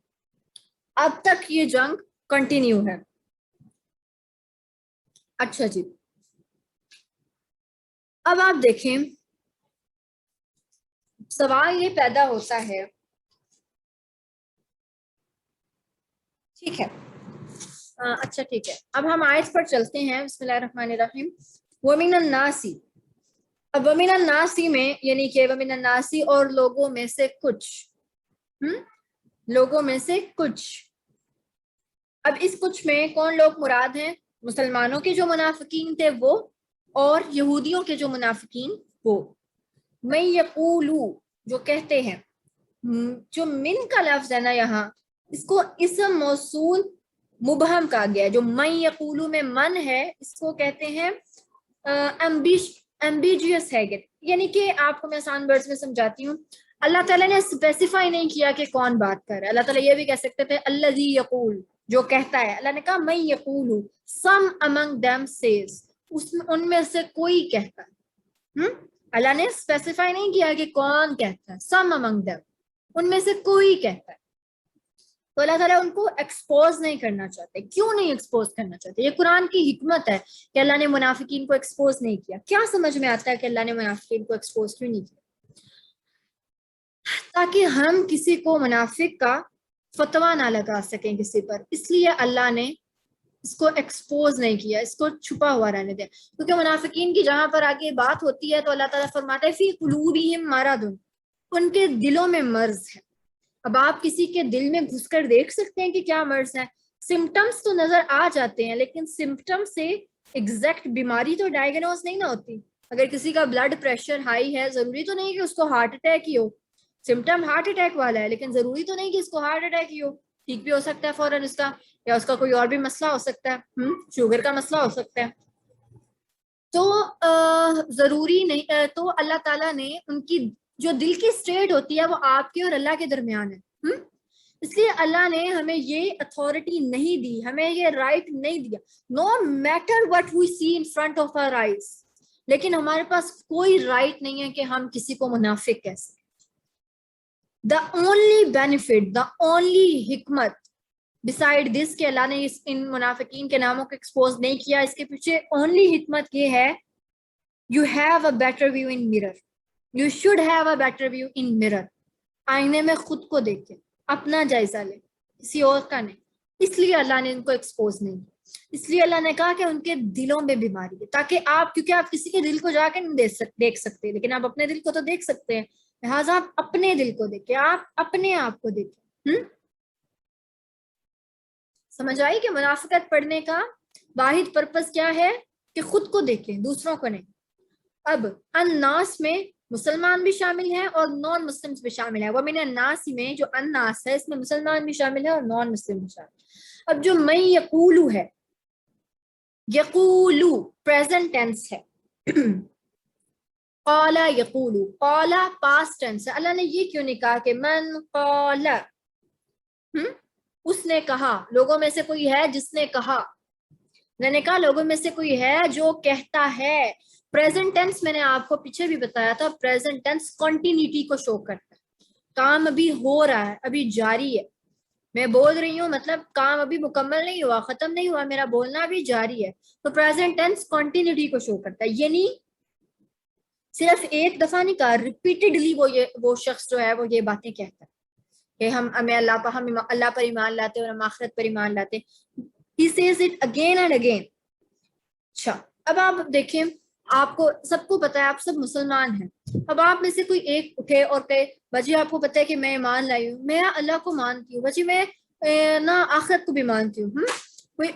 B: اب تک یہ جنگ کنٹینیو ہے۔ اچھا جی، اب آپ دیکھیں سوال یہ پیدا ہوتا ہے، ٹھیک ہے اچھا ٹھیک ہے، اب ہم آیت پر چلتے ہیں، بسم اللہ الرحمن الرحیم۔ وَمِنَ النَّاسِ، اب وَمِنَ النَّاسِ میں یعنی کہ وَمِنَ النَّاسِ اور لوگوں میں سے کچھ، لوگوں میں سے کچھ، اب اس کچھ میں کون لوگ مراد ہیں؟ مسلمانوں کے جو منافقین تھے وہ، اور یہودیوں کے جو منافقین وہ۔ میں یقولو، جو کہتے ہیں، جو من کا لفظ ہے نا یہاں، اس کو اسم موصول مبہم کہا گیا ہے، جو من یقولو میں من ہے اس کو کہتے ہیں ایمبیجیس ہے، یعنی کہ آپ کو میں آسان ورڈز میں سمجھاتی ہوں، اللہ تعالیٰ نے اسپیسیفائی نہیں کیا کہ کون بات کر رہا ہے، اللہ تعالیٰ یہ بھی کہہ سکتے تھے الذی یقول، جو کہتا ہے، اللہ نے کہا من یقولو، some among them says، ان میں سے کوئی کہتا ہے، اللہ نے اسپیسیفائی نہیں کیا کہ کون کہتا ہے، some among them، ان میں سے کوئی کہتا ہے۔ تو اللہ تعالیٰ ان کو ایکسپوز نہیں کرنا چاہتے۔ کیوں نہیں ایکسپوز کرنا چاہتے؟ یہ قرآن کی حکمت ہے کہ اللہ نے منافقین کو ایکسپوز نہیں کیا۔ کیا سمجھ میں آتا ہے کہ اللہ نے منافقین کو ایکسپوز کیوں نہیں کیا؟ تاکہ ہم کسی کو منافق کا فتویٰ نہ لگا سکیں کسی پر، اس لیے اللہ نے اس کو ایکسپوز نہیں کیا، اس کو چھپا ہوا رہنے دیا، کیونکہ منافقین کی جہاں پر آگے بات ہوتی ہے تو اللہ تعالیٰ فرماتا ہے فی قلوبہم مرض، ان کے دلوں میں مرض ہے۔ اب آپ کسی کے دل میں گھس کر دیکھ سکتے ہیں کہ کیا مرض ہے؟ سمٹمز تو نظر آ جاتے ہیں، لیکن سمٹم سے ایگزیکٹ بیماری تو ڈائیگنوز نہیں نہ ہوتی۔ اگر کسی کا بلڈ پریشر ہائی ہے، ضروری تو نہیں کہ اس کو ہارٹ اٹیک ہی ہو، سمٹم ہارٹ اٹیک والا ہے لیکن ضروری تو نہیں کہ اس کو ہارٹ اٹیک ہی ہو، ٹھیک بھی ہو سکتا ہے فوراً اس کا، یا اس کا کوئی اور بھی مسئلہ ہو سکتا ہے، شوگر کا مسئلہ ہو سکتا ہے۔ تو ضروری نہیں، تو اللہ تعالیٰ نے ان کی جو دل کی اسٹیٹ ہوتی ہے وہ آپ کے اور اللہ کے درمیان ہے، اس لیے اللہ نے ہمیں یہ اتھارٹی نہیں دی، ہمیں یہ رائٹ نہیں دیا، no matter what we see in front of our eyes, لیکن ہمارے پاس کوئی رائٹ نہیں ہے کہ ہم کسی کو منافق کہہ سکیں۔ The only benefit, the only حکمت بسائڈ دس کہ اللہ نے ان منافقین کے ناموں کو ایکسپوز نہیں کیا، اس کے پیچھے اونلی حکمت یہ ہے، you have a better view in mirror, you should have a better view in mirror, آئینے میں خود کو دیکھیں، اپنا جائزہ لیں، کسی اور کا نہیں، اس لیے اللہ نے ان کو ایکسپوز نہیں کیا، اس لیے اللہ نے کہا کہ ان کے دلوں میں بیماری ہے، تاکہ آپ، کیونکہ آپ کسی کے دل کو جا کے نہیں دیکھ سکتے لیکن آپ اپنے دل کو تو دیکھ سکتے ہیں، لہٰذا آپ اپنے دل کو دیکھیں، آپ اپنے آپ کو دیکھیں۔ سمجھ آئی کہ منافقت پڑھنے کا واحد پرپس کیا ہے؟ کہ خود کو دیکھیں، دوسروں کو نہیں۔ اب الناس میں مسلمان بھی شامل ہیں اور نان مسلم بھی شامل ہیں، وَمِنَ النَّاسِ میں جو الناس ہے اس میں مسلمان بھی شامل ہے اور نان مسلم بھی شامل ہے۔ اب جو من یقولو ہے، یقولو پریزنٹ ٹینس ہے. قال یقولو، قال پاسٹ ٹینس ہے. اللہ نے یہ کیوں نہیں کہا کہ من قال، اس نے کہا. لوگوں میں سے کوئی ہے جس نے کہا. میں نے کہا لوگوں میں سے کوئی ہے جو کہتا ہے. پریزنٹ ٹینس میں نے آپ کو پیچھے بھی بتایا تھا، پریزنٹ ٹینس کنٹینیوٹی کو شو کرتا ہے. کام ابھی ہو رہا ہے، ابھی جاری ہے. میں بول رہی ہوں مطلب کام ابھی مکمل نہیں ہوا، ختم نہیں ہوا، میرا بولنا ابھی جاری ہے. تو پریزنٹ ٹینس کنٹینیوٹی کو شو کرتا ہے. یعنی صرف ایک دفعہ نہیں کہا، ریپیٹڈلی وہ شخص جو ہے وہ یہ باتیں کہتا ہے کہ ہم اللہ پر ایمان لاتے اور ہم آخرت پر ایمان لاتے. He says it again and again. اچھا اب آپ دیکھیں، آپ کو سب کو پتا ہے آپ سب مسلمان ہیں. اب آپ میں سے کوئی ایک اٹھے اور کہے بجی آپ کو پتا ہے کہ میں ایمان لائی ہوں، میں اللہ کو مانتی ہوں، بجی میں نہ آخرت کو بھی مانتی ہوں. کوئی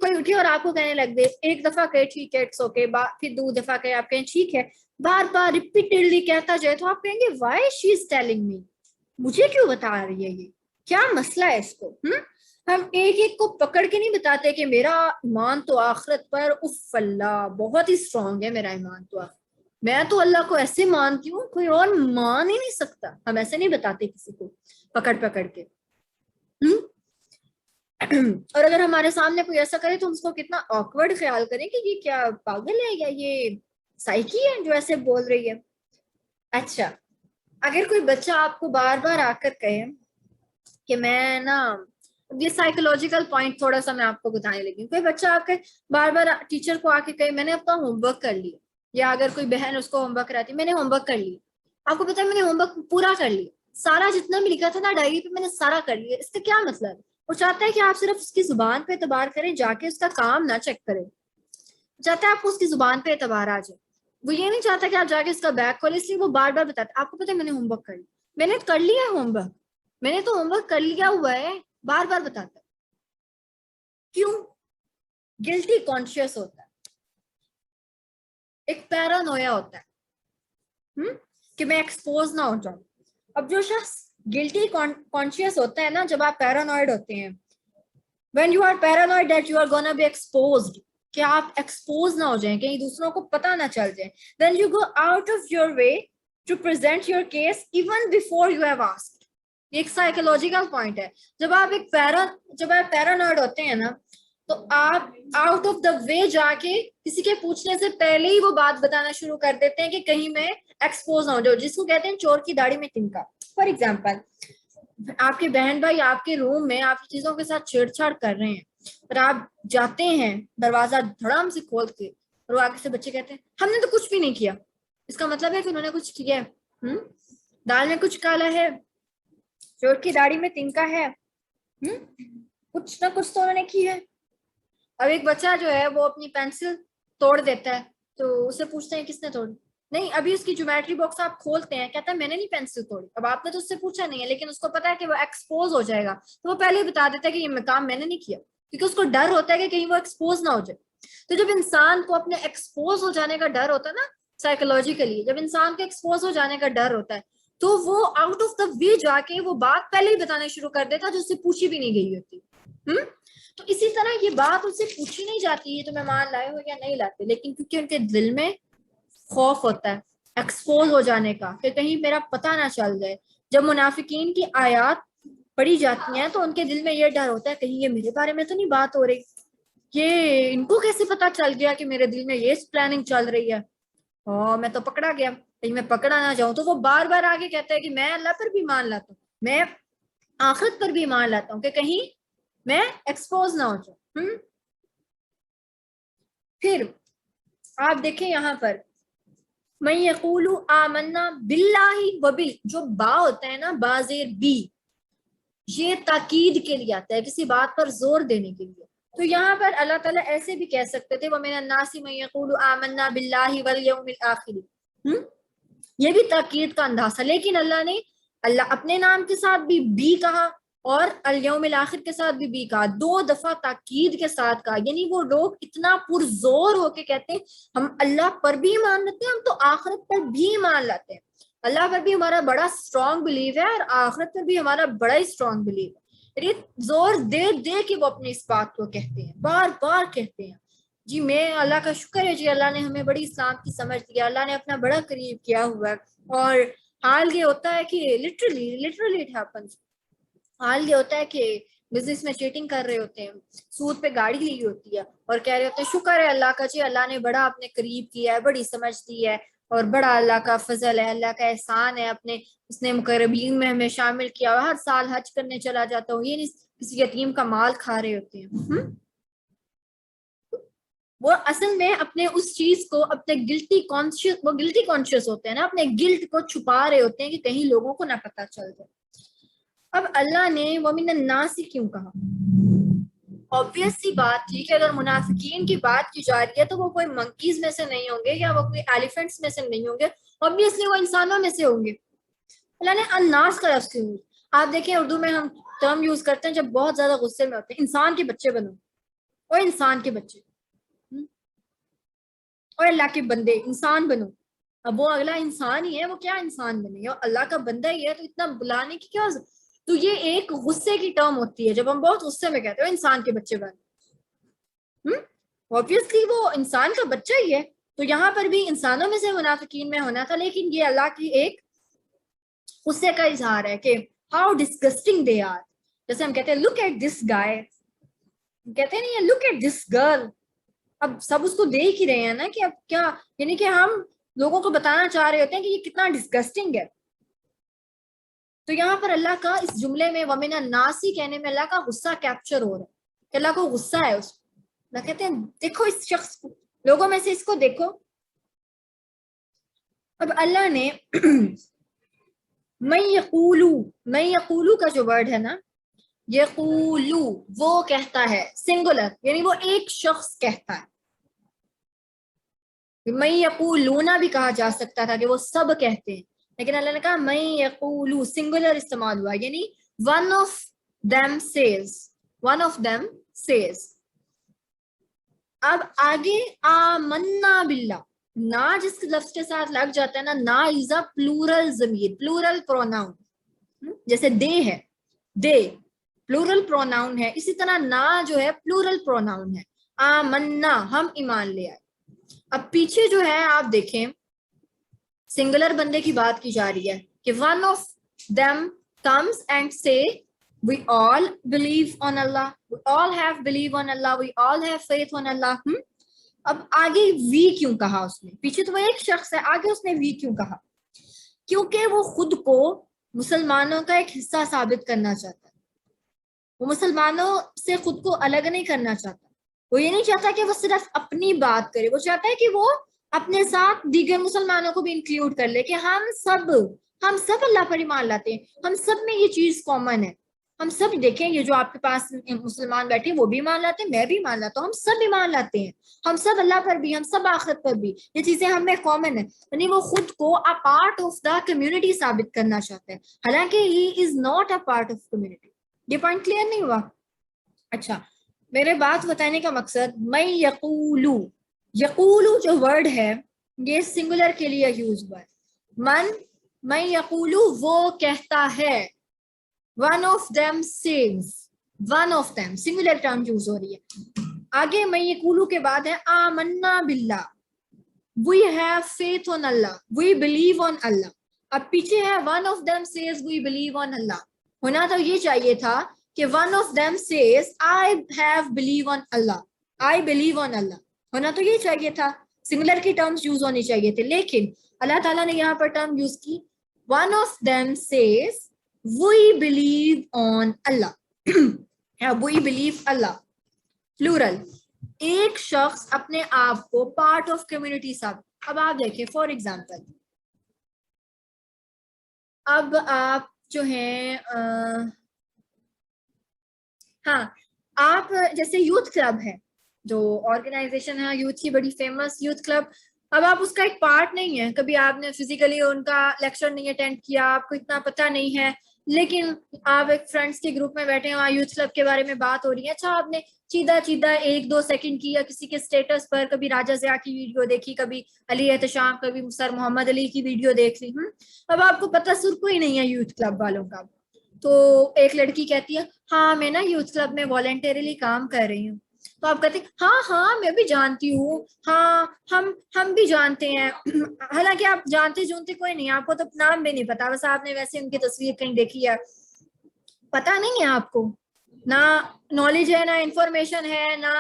B: اٹھے اور آپ کو کہنے لگ دے، ایک دفعہ کہے ٹھیک ہے اٹس اوکے، پھر دو دفعہ کہے آپ کہیں ٹھیک ہے، بار بار ریپیٹڈلی کہتا جائے تو آپ کہیں گے why she is telling me, مجھے کیوں بتا رہی ہے، یہ کیا مسئلہ ہے اس کو. ہم ایک ایک کو پکڑ کے نہیں بتاتے کہ میرا ایمان تو آخرت پر اف اللہ بہت ہی اسٹرانگ ہے، میرا ایمان تو میں تو اللہ کو ایسے مانتی ہوں کوئی اور مان ہی نہیں سکتا. ہم ایسے نہیں بتاتے کسی کو پکڑ پکڑ کے. اور اگر ہمارے سامنے کوئی ایسا کرے تو ہم اس کو کتنا آکورڈ خیال کریں کہ یہ کیا پاگل ہے یا یہ سائیکی ہے جو ایسے بول رہی ہے. اچھا اگر کوئی بچہ آپ کو بار بار آ کر کہے کہ میں نا، یہ سائیکولوجیکل پوائنٹ تھوڑا سا میں آپ کو بتانے لگی ہوں. کوئی بچہ آ کے بار بار ٹیچر کو آ کے کہے میں نے اپنا ہوم ورک کر لیا، یا اگر کوئی بہن اس کو ہوم ورک کراتی میں نے ہوم ورک کر لیا، آپ کو پتا ہے میں نے ہوم ورک پورا کر لیا، سارا جتنا بھی لکھا تھا نا ڈائری پہ میں نے سارا کر لیا. اس کا کیا مطلب؟ وہ چاہتا ہے کہ آپ صرف اس کی زبان پہ اعتبار کریں، جا کے اس کا کام نہ چیک کریں. چاہتا ہے آپ کو اس کی زبان پہ اعتبار آ جائے. وہ یہ نہیں چاہتا کہ آپ جا کے اس کا بیگ کھولیں، اس لیے وہ بار بار بتاتا ہے آپ کو پتا ہے میں نے ہوم ورک کر لیا، میں نے کر لیا ہے ہوم ورک، میں نے تو ہوم ورک کر لیا ہوا ہے، بار بار بتاتا ہے. کیوں؟ گلٹی کانشیس ہوتا ہے، ایک پیرانویا ہوتا ہے کہ میں ایکسپوز نہ ہو جاؤں. اب جو شخص گلٹی کانشیس ہوتا ہے نا، جب آپ پیرانوئڈ ہوتے ہیں، when you are paranoid that you are gonna be exposed، کہ آپ ایکسپوز نہ ہو جائیں، کہیں دوسروں کو پتہ نہ چل جائے، then you go out of your way to present your case even before you have asked. یہ ایک سائیکولوجیکل پوائنٹ ہے. جب آپ پیرانوئڈ ہوتے ہیں نا تو آپ آؤٹ آف دا وے جا کے کسی کے پوچھنے سے پہلے ہی وہ بات بتانا شروع کر دیتے ہیں کہ کہیں میں ایکسپوز نہ ہو جاؤ، جس کو کہتے ہیں چور کی داڑھی میں تنکا. فار ایگزامپل آپ کے بہن بھائی آپ کے روم میں آپ کی چیزوں کے ساتھ چھیڑ چھاڑ کر رہے ہیں اور آپ جاتے ہیں دروازہ دھڑام سے کھول کے اور وہ آگے سے بچے کہتے ہیں ہم نے تو کچھ بھی نہیں کیا. اس کا مطلب ہے کہ انہوں نے کچھ کیا ہے، دال میں کچھ کالا ہے، چور کی داڑھی میں تنکا ہے، کچھ نہ کچھ تو انہوں نے کی ہے. اب ایک بچہ جو ہے وہ اپنی پینسل توڑ دیتا ہے تو اسے پوچھتے ہیں کس نے توڑی؟ نہیں، ابھی اس کی جیومیٹری باکس آپ کھولتے ہیں، کہتا ہے میں نے نہیں پینسل توڑی. اب آپ نے تو اس سے پوچھا نہیں ہے، لیکن اس کو پتا ہے کہ وہ ایکسپوز ہو جائے گا تو وہ پہلے ہی بتا دیتا ہے کہ یہ کام میں نے نہیں کیا، کیونکہ اس کو ڈر ہوتا ہے کہ کہیں وہ ایکسپوز نہ ہو جائے. تو جب انسان کو اپنے ایکسپوز ہو جانے کا ڈر ہوتا ہے نا، سائیکولوجیکلی جب انسان کو ایکسپوز ہو جانے کا ڈر ہوتا ہے تو وہ آؤٹ آف دا وے جا کے وہ بات پہلے ہی بتانا شروع کر دیتا جو اس سے پوچھی بھی نہیں گئی ہوتی. تو اسی طرح یہ بات ان سے پوچھی نہیں جاتی ہے تو مہمان لائے ہو یا نہیں لاتے، لیکن کیونکہ ان کے دل میں خوف ہوتا ہے ایکسپوز ہو جانے کا کہ کہیں میرا پتہ نہ چل جائے. جب منافقین کی آیات پڑھی جاتی ہیں تو ان کے دل میں یہ ڈر ہوتا ہے کہیں یہ میرے بارے میں تو نہیں بات ہو رہی، یہ ان کو کیسے پتا چل گیا کہ میرے دل میں یہ پلاننگ چل رہی ہے، میں تو پکڑا گیا، کہیں میں پکڑا نہ جاؤں. تو وہ بار بار آگے کہتا ہے کہ میں اللہ پر بھی ایمان لاتا ہوں، میں آخرت پر بھی ایمان لاتا ہوں، کہ کہیں میں ایکسپوز نہ ہو جاؤں. پھر آپ دیکھیں یہاں پر من یقول آمنا باللہ وبال، جو با ہوتا ہے نا با زیر بی، یہ تاکید کے لیے آتا ہے، کسی بات پر زور دینے کے لیے. تو یہاں پر اللہ تعالیٰ ایسے بھی کہہ سکتے تھے وَمِنَ النَّاسِ مَن يَقُولُ آمَنَّا بِاللَّهِ وَالْيَوْمِ الْآخِرِ، یہ بھی تاکید کا انداز ہے. لیکن اللہ اپنے نام کے ساتھ بھی کہا اور الیوم الاخر کے ساتھ بھی کہا، دو دفعہ تاکید کے ساتھ کہا. یعنی وہ لوگ اتنا پرزور ہو کے کہتے ہیں ہم اللہ پر بھی ایمان لاتے ہیں، ہم تو آخرت پر بھی ایمان لاتے ہیں، اللہ پر بھی ہمارا بڑا اسٹرانگ بلیو ہے اور آخرت پر بھی ہمارا بڑا ہی اسٹرانگ بلیو ہے. زور دے دے کے وہ اپنی اس بات کو کہتے ہیں، بار بار کہتے ہیں. جی میں اللہ کا شکر ہے جی اللہ نے ہمیں بڑی اسلام کی سمجھ دی، اللہ نے اپنا بڑا قریب کیا ہوا ہے. اور حال یہ ہوتا ہے کہ literally it happens. حال یہ ہوتا ہے کہ بزنس میں چیٹنگ کر رہے ہوتے ہیں، سود پہ گاڑی لی ہوتی ہے اور کہہ رہے ہوتے ہیں شکر ہے اللہ کا جی اللہ نے بڑا اپنے قریب کیا ہے، بڑی سمجھ دی ہے اور بڑا اللہ کا فضل ہے، اللہ کا احسان ہے، اپنے اس نے مقربین میں ہمیں شامل کیا اور ہر سال حج کرنے چلا جاتا ہوں. یہ نہیں کسی یتیم کا مال کھا رہے ہوتے ہیں. وہ اصل میں اپنے اس چیز کو اپنے گلٹی کانشیس ہوتے ہیں نا، اپنے گلٹ کو چھپا رہے ہوتے ہیں کہ کہیں لوگوں کو نہ پتہ چل جائے. اب اللہ نے وَمِنَ النَّاسِ کیوں کہا؟ obvious سی بات تھی کہ اگر منافقین کی بات کی جا رہی ہے تو وہ کوئی منکیز میں سے نہیں ہوں گے یا وہ کوئی ایلیفنٹس میں سے نہیں ہوں گے، obviously وہ انسانوں میں سے ہوں گے. اللہ نے الناس کا لفظ کیوں؟ آپ دیکھیں اردو میں ہم ٹرم یوز کرتے ہیں جب بہت زیادہ غصے میں ہوتے ہیں، انسان کے بچے بنو، اور انسان کے بچے، اور اللہ کے بندے انسان بنو. اب وہ اگلا انسان ہی ہے، وہ کیا انسان بنے گا؟ اللہ کا بندہ ہی ہے تو اتنا بلانے کی کیا؟ تو یہ ایک غصے کی ٹرم ہوتی ہے جب ہم بہت غصے میں کہتے ہیں انسان کے بچے بن. obviously وہ انسان کا بچہ ہی ہے. تو یہاں پر بھی انسانوں میں سے منافقین میں ہونا تھا، لیکن یہ اللہ کی ایک غصے کا اظہار ہے کہ how disgusting they are. جیسے ہم کہتے ہیں look at this guy، کہتے ہیں نہیں look at this girl. اب سب اس کو دیکھ ہی رہے ہیں نا کہ اب کیا، یعنی کہ ہم لوگوں کو بتانا چاہ رہے ہوتے ہیں کہ یہ کتنا ڈسگسٹنگ ہے. تو یہاں پر اللہ کا اس جملے میں وَمِنَ النَّاسِ کہنے میں اللہ کا غصہ کیپچر ہو رہا ہے کہ اللہ کو غصہ ہے اس کو. اللہ کہتے ہیں دیکھو اس شخص کو، لوگوں میں سے اس کو دیکھو. اب اللہ نے مَن یقولو کا جو ورڈ ہے نا، یقولو وہ کہتا ہے، سنگولر یعنی وہ ایک شخص کہتا ہے. مَن یقولونا بھی کہا جا سکتا تھا کہ وہ سب کہتے ہیں، لیکن اللہ نے کہا مَن یقولو، سنگولر استعمال ہوا، یعنی one of them says. اب آگے آمنا باللہ، نا جس لفظ کے ساتھ لگ جاتا ہے نا از اے پلورل ضمیر، پلورل پروناؤن. جیسے دے ہے، دے پلورل پروناؤن ہے، اسی طرح نا جو ہے پلورل پروناؤن ہے. آمنا ہم ایمان لے آئے. اب پیچھے جو ہے آپ دیکھیں سنگولر بندے کی بات کی جا رہی ہے کہ one of them comes and say we all believe on Allah, we all have believe on Allah, we all have faith on Allah. اب آگے وی کیوں کہا اس نے؟ پیچھے تو وہ ایک شخص ہے، آگے اس نے وی کیوں کہا؟ کیونکہ وہ خود کو مسلمانوں کا ایک حصہ ثابت کرنا چاہتا ہے. وہ مسلمانوں سے خود کو الگ نہیں کرنا چاہتا. وہ یہ نہیں چاہتا کہ وہ صرف اپنی بات کرے، وہ چاہتا ہے کہ وہ اپنے ساتھ دیگر مسلمانوں کو بھی انکلیوڈ کر لے کہ ہم سب اللہ پر ایمان لاتے ہیں، ہم سب میں یہ چیز کامن ہے. ہم سب دیکھیں یہ جو آپ کے پاس مسلمان بیٹھے ہیں وہ بھی ایمان لاتے ہیں، میں بھی ایمان لاتا ہوں، ہم سب ایمان لاتے ہیں، ہم سب اللہ پر بھی، ہم سب آخرت پر بھی، یہ چیزیں ہم میں کامن ہیں. یعنی وہ خود کو a part of the community ثابت کرنا چاہتے ہیں، حالانکہ he is not a part of community. یہ پوائنٹ کلیئر نہیں ہوا؟ اچھا، میرے بات بتانے کا مقصد میں یقولو جو ورڈ ہے یہ سنگولر کے لیے یوز ہوا ہے. من یقولو وہ کہتا ہے، one of them says، one of them singular term use ہو رہی ہے. آگے من یقولو کے بعد ہے آمنا باللہ، we have faith on Allah، we believe on Allah. اب پیچھے ہے one of them says we believe on Allah. ہونا تو یہ چاہیے تھا کہ one of them says I have believe on Allah، I believe on Allah. ہونا تو یہ چاہیے تھا، سنگولر کی ٹرمز یوز ہونی چاہیے تھے، لیکن اللہ تعالیٰ نے یہاں پر ٹرم یوز کی one of them says we believe on Allah. we believe Allah plural. ایک شخص اپنے آپ کو پارٹ آف کمیونٹی ثابت. اب آپ دیکھیں فار ایگزامپل، اب آپ جو ہیں ہاں آپ جیسے یوتھ کلب ہے، جو آرگنائزیشن ہے یوتھ کی بڑی فیمس یوتھ کلب، اب آپ اس کا ایک پارٹ نہیں ہے، کبھی آپ نے فزیکلی ان کا لیکچر نہیں اٹینڈ کیا، آپ کو اتنا پتہ نہیں ہے، لیکن آپ ایک فرینڈس کے گروپ میں بیٹھے ہیں، وہاں یوتھ کلب کے بارے میں بات ہو رہی ہے. اچھا آپ نے چیدہ 1-2 سیکنڈ کی یا کسی کے سٹیٹس پر کبھی راجہ ضیاء کی ویڈیو دیکھی، کبھی علی احتشام، کبھی سر محمد علی کی ویڈیو دیکھ لی. اب آپ کو پتہ سر کوئی نہیں ہے یوتھ کلب والوں کا. تو ایک لڑکی کہتی ہے ہاں میں نا یوتھ کلب میں والنٹیرلی کام کر رہی ہوں. تو آپ کہتے ہیں ہاں ہاں میں بھی جانتی ہوں، ہاں ہم بھی جانتے ہیں، حالانکہ آپ جانتے جونتے کوئی نہیں، آپ کو تو نام بھی نہیں پتا، بس آپ نے ویسے ان کی تصویر کہیں دیکھی ہے، پتا نہیں ہے آپ کو، نہ نالج ہے، نہ انفارمیشن ہے، نہ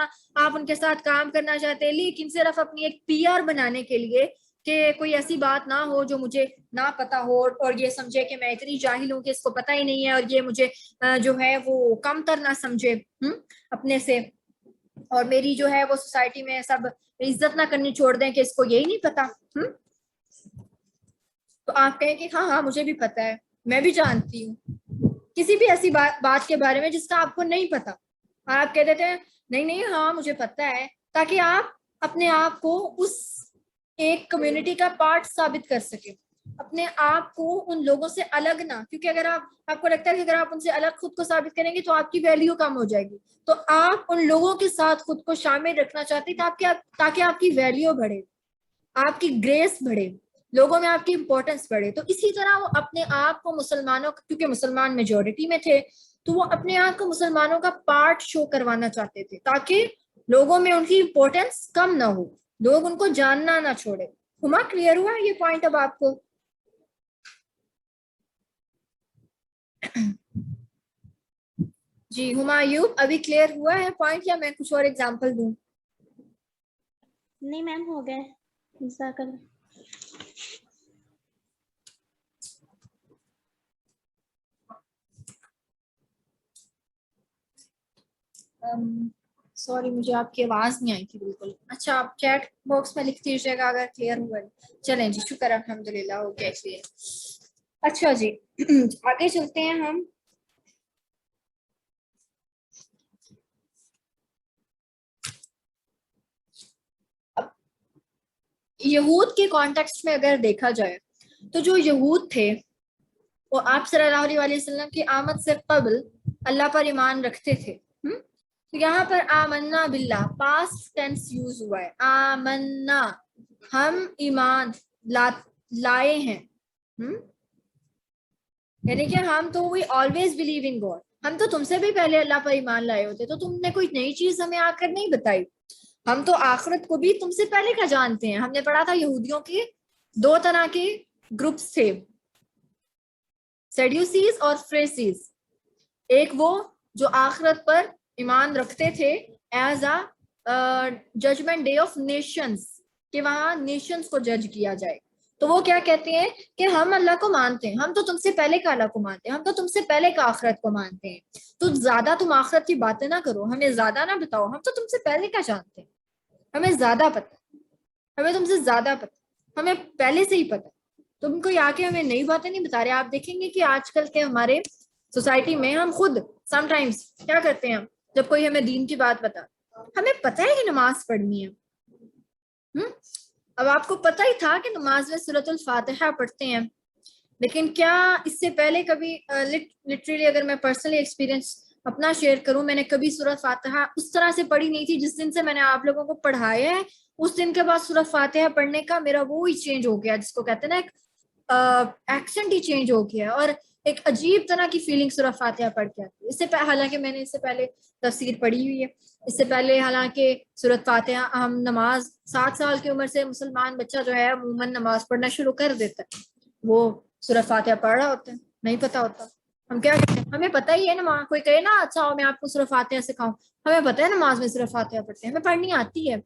B: آپ ان کے ساتھ کام کرنا چاہتے ہیں، لیکن صرف اپنی ایک پی آر بنانے کے لیے کہ کوئی ایسی بات نہ ہو جو مجھے نہ پتا ہو اور یہ سمجھے کہ میں اتنی جاہل ہوں کہ اس کو پتا ہی نہیں ہے، اور یہ مجھے جو ہے وہ کم تر نہ سمجھے اپنے سے، اور میری جو ہے وہ سوسائٹی میں سب عزت نہ کرنی چھوڑ دیں کہ اس کو یہی نہیں پتا۔ تو آپ کہیں کہ ہاں ہاں مجھے بھی پتا ہے، میں بھی جانتی ہوں کسی بھی ایسی بات کے بارے میں جس کا آپ کو نہیں پتا، اور آپ کہہ دیتے ہیں نہیں نہیں ہاں مجھے پتا ہے، تاکہ آپ اپنے آپ کو اس ایک کمیونٹی کا پارٹ ثابت کر سکیں، اپنے آپ کو ان لوگوں سے الگ نہ، کیونکہ اگر آپ کو لگتا ہے کہ اگر آپ ان سے الگ خود کو ثابت کریں گے تو آپ کی ویلیو کم ہو جائے گی، تو آپ ان لوگوں کے ساتھ خود کو شامل رکھنا چاہتے ہیں تاکہ آپ کی ویلیو بڑھے، آپ کی گریس بڑھے، لوگوں میں آپ کی امپورٹنس بڑھے۔ تو اسی طرح وہ اپنے آپ کو مسلمانوں، کیونکہ مسلمان میجورٹی میں تھے، تو وہ اپنے آپ کو مسلمانوں کا پارٹ شو کروانا چاہتے تھے تاکہ لوگوں میں ان کی امپورٹنس کم نہ ہو، لوگ ان کو جاننا نہ چھوڑے۔ ہما کلیئر ہوا یہ پوائنٹ اب آپ کو؟ جی ہما ایوب ابھی کلیئر ہوا ہے پوائنٹ، یا میں کچھ اور ایگزامپل دوں؟
C: نہیں میم ہو گئے، جزاک اللہ۔
B: سوری مجھے آپ کی آواز نہیں آئی تھی بالکل۔ اچھا آپ چیٹ باکس میں لکھ دیجیے گا اگر کلیئر ہوا ہے۔ چلیں جی شکر الحمدللہ ہو گیا کلیئر۔ اچھا جی آگے چلتے ہیں ہم۔ یہود کے کانٹیکسٹ میں اگر دیکھا جائے تو جو یہود تھے وہ آپ صلی اللہ علیہ وسلم کی آمد سے قبل اللہ پر ایمان رکھتے تھے۔ تو یہاں پر آمنا باللہ پاسٹ ٹینس یوز ہوا ہے، آمنا ہم ایمان لائے ہیں، یعنی کہ ہم تو we always believe in God, ہم تو تم سے بھی پہلے اللہ پر ایمان لائے ہوتے، تو تم نے کوئی نئی چیز ہمیں آ کر نہیں بتائی، ہم تو آخرت کو بھی تم سے پہلے کا جانتے ہیں۔ ہم نے پڑھا تھا یہودیوں کے دو طرح کے گروپس تھے، سیڈیوسیز اور فریسیز، ایک وہ جو آخرت پر ایمان رکھتے تھے as a judgment day of nations, کہ وہاں نیشنز کو جج کیا جائے، تو وہ کیا کہتے ہیں کہ ہم اللہ کو مانتے ہیں، ہم تو تم سے پہلے کا اللہ کو مانتے ہیں، ہم تو تم سے پہلے کا آخرت کو مانتے ہیں، تو زیادہ تم آخرت کی باتیں نہ کرو، ہمیں زیادہ نہ بتاؤ، ہم تو تم سے پہلے کا جانتے ہیں، ہمیں زیادہ پتہ، ہمیں تم سے زیادہ پتہ، ہمیں پہلے سے ہی پتہ، تم کوئی آ کے ہمیں نئی باتیں نہیں بتا رہے۔ آپ دیکھیں گے کہ آج کل کے ہمارے سوسائٹی میں ہم خود سم ٹائمز کیا کرتے ہیں، جب کوئی ہمیں دین کی بات بتا، ہمیں پتہ ہے کہ نماز پڑھنی ہے، اب آپ کو پتہ ہی تھا کہ نماز میں سورۃ الفاتحہ پڑھتے ہیں، لیکن کیا اس سے پہلے کبھی لٹرلی اگر میں پرسنلی ایکسپیرینس اپنا شیئر کروں، میں نے کبھی سورۃ فاتحہ اس طرح سے پڑھی نہیں تھی، جس دن سے میں نے آپ لوگوں کو پڑھایا ہے اس دن کے بعد سورۃ فاتحہ پڑھنے کا میرا وہی چینج ہو گیا، جس کو کہتے ہیں نا ایک ایکسنٹ ہی چینج ہو گیا، اور ایک عجیب طرح کی فیلنگ سورۃ فاتحہ پڑھ کے آتی ہے۔ اس سے حالانکہ میں نے اس سے پہلے تفسیر پڑھی ہوئی ہے، اس سے پہلے حالانکہ سورۃ فاتحہ ہم نماز 7 سال کی عمر سے مسلمان بچہ جو ہے عموماً نماز پڑھنا شروع کر دیتا ہے، وہ سورۃ فاتحہ پڑھ رہا ہوتا ہے، نہیں پتا ہوتا، ہم کیا کہتے ہیں ہمیں پتہ ہی ہے نماز، کوئی کہے نا اچھا میں آپ کو سورۃ فاتحہ سکھاؤں، ہمیں پتہ ہے نماز میں سورۃ فاتحہ پڑھتے ہیں، ہمیں پڑھنی آتی ہے،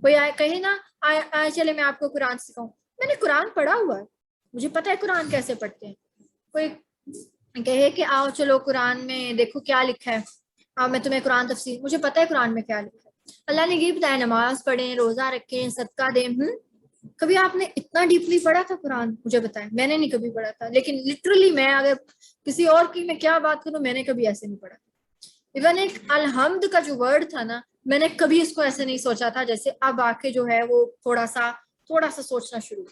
B: کوئی کہے نا آئے چلے میں آپ کو قرآن سکھاؤں، میں نے قرآن پڑھا ہوا ہے، مجھے پتہ ہے قرآن کیسے پڑھتے ہیں، کوئی کہے کہ آؤ چلو قرآن میں دیکھو کیا لکھا ہے، آؤ میں تمہیں قرآن تفسیر، مجھے پتہ ہے قرآن میں کیا لکھا ہے، اللہ نے یہ بتایا نماز پڑھیں، روزہ رکھیں، صدقہ دیں۔ کبھی آپ نے اتنا ڈیپلی پڑھا تھا قرآن؟ مجھے بتائیں، میں نے نہیں کبھی پڑھا تھا، لیکن لٹرلی میں اگر کسی اور کی میں کیا بات کروں، میں نے کبھی ایسے نہیں پڑھا، ایون ایک الحمد کا جو ورڈ تھا نا، میں نے کبھی اس کو ایسے نہیں سوچا تھا جیسے اب آ کے جو ہے وہ تھوڑا سا سوچنا شروع۔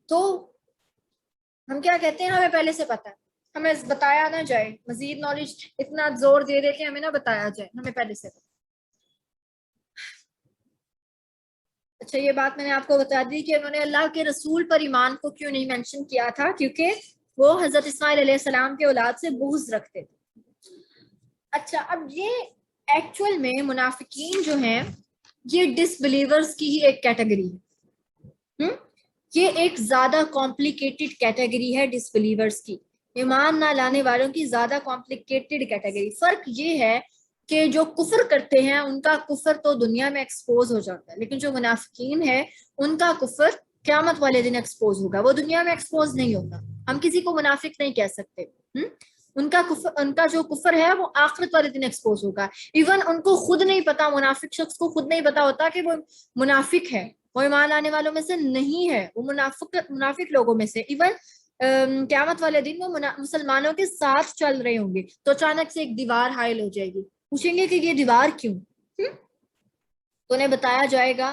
B: تو ہم کیا کہتے ہیں ہمیں پہلے سے پتا ہے، ہمیں بتایا نہ جائے، مزید نالج اتنا زور دے دے کہ ہمیں نہ بتایا جائے، ہمیں پہلے سے پتا۔ اچھا یہ بات میں نے آپ کو بتا دی کہ انہوں نے اللہ کے رسول پر ایمان کو کیوں نہیں مینشن کیا تھا، کیونکہ وہ حضرت اسماعیل علیہ السلام کے اولاد سے بغض رکھتے تھے۔ اچھا اب یہ ایکچوئل میں منافقین جو ہیں یہ ڈس بلیورز کی ہی ایک کیٹیگری ہے. یہ ایک زیادہ کمپلیکیٹڈ کیٹیگری ہے ڈس بلیورز کی، ایمان نہ لانے والوں کی زیادہ کمپلیکیٹڈ کیٹیگری. فرق یہ ہے کہ جو کفر کرتے ہیں ان کا کفر تو دنیا میں ایکسپوز ہو جاتا ہے، لیکن جو منافقین ہے ان کا کفر قیامت والے دن ایکسپوز ہوگا، وہ دنیا میں ایکسپوز نہیں ہوگا. ہم کسی کو منافق نہیں کہہ سکتے. ان کا جو کفر ہے وہ آخرت والے دن ایکسپوز ہوگا. ایون ان کو خود نہیں پتا، منافق شخص کو خود نہیں پتا ہوتا کہ وہ منافق ہے، وہ ایمان لانے والوں میں سے نہیں ہے، وہ منافق لوگوں میں سے. ایون قیامت والے دن وہ مسلمانوں کے ساتھ چل رہے ہوں گے تو اچانک سے ایک دیوار حائل ہو جائے گی، پوچھیں گے کہ یہ دیوار کیوں؟ تو انہیں بتایا جائے گا،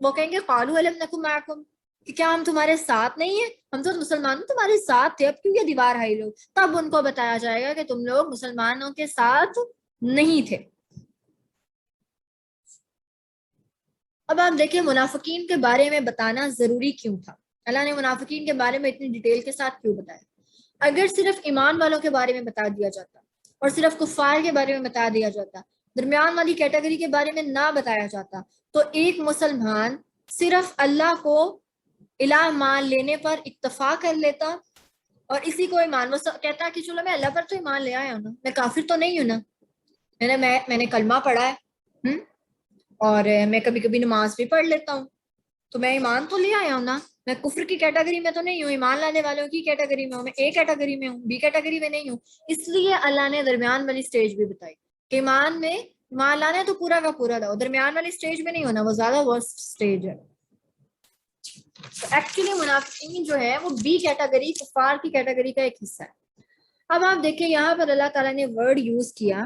B: وہ کہیں گے قالوا الم نکن معکم، کہ کیا ہم تمہارے ساتھ نہیں ہیں؟ ہم تو مسلمان تمہارے ساتھ تھے، اب کیوں یہ دیوار حائل ہو؟ تب ان کو بتایا جائے گا کہ تم لوگ مسلمانوں کے ساتھ نہیں تھے. اب آپ دیکھیں منافقین کے بارے میں بتانا ضروری کیوں تھا، اللہ نے منافقین کے بارے میں اتنی ڈیٹیل کے ساتھ کیوں بتایا؟ اگر صرف ایمان والوں کے بارے میں بتا دیا جاتا اور صرف کفار کے بارے میں بتا دیا جاتا، درمیان والی کیٹیگری کے بارے میں نہ بتایا جاتا، تو ایک مسلمان صرف اللہ کو الہ مان لینے پر اکتفا کر لیتا اور اسی کو ایمان، وہ کہتا کہ چلو میں اللہ پر تو ایمان لے آیا ہوں نا، میں کافر تو نہیں ہوں نا، میں نے کلمہ پڑھا ہے اور میں کبھی کبھی نماز بھی پڑھ لیتا ہوں، تو میں ایمان تو لے آیا ہوں نا، میں کفر کی کیٹیگری میں تو نہیں ہوں، ایمان لانے والوں کی کیٹیگری میں ہوں، میں اے کیٹیگری میں ہوں، بی کیٹیگری میں نہیں ہوں. اس لیے اللہ نے درمیان والی سٹیج بھی بتائی کہ ایمان لانا ہے تو پورا کا پورا لاؤ، درمیان والی سٹیج میں نہیں ہونا، وہ زیادہ ورسٹ سٹیج ہے. ایکچولی منافقین جو ہے وہ بی کیٹیگری، کفار کی کیٹیگری کا ایک حصہ ہے. اب آپ دیکھیں یہاں پر اللہ تعالیٰ نے ورڈ یوز کیا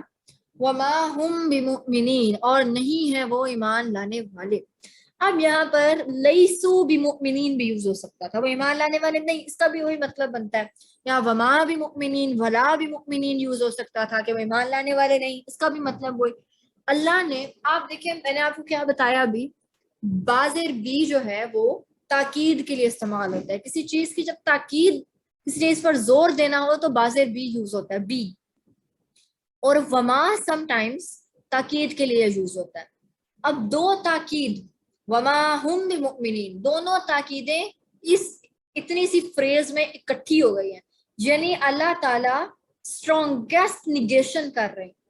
B: وَمَا هُمْ بِمُؤْمِنِينَ، اور نہیں ہے وہ ایمان لانے والے. اب یہاں پر لیسو بمؤمنین بھی یوز ہو سکتا تھا، وہ ایمان لانے والے نہیں، اس کا بھی وہی مطلب بنتا ہے. یا وما بمؤمنین ولا بمؤمنین یوز ہو سکتا تھا کہ وہ ایمان لانے والے نہیں، اس کا بھی مطلب وہی. اللہ نے، آپ دیکھیں میں نے آپ کو کیا بتایا ابھی، بازر بی جو ہے وہ تاکید کے لیے استعمال ہوتا ہے. کسی چیز کی جب تاکید، کسی چیز پر زور دینا ہو تو بازر بی یوز ہوتا ہے، بی. اور وما سم ٹائمز تاکید کے لیے یوز ہوتا ہے. اب دو تاکید وما ہم بمؤمنین، دونوں تاکیدیں اس اتنی سی فریز میں اکٹھی ہو گئی ہیں، یعنی اللہ تعالیٰ اسٹرانگیسٹ نیگیشن کر رہے ہیں.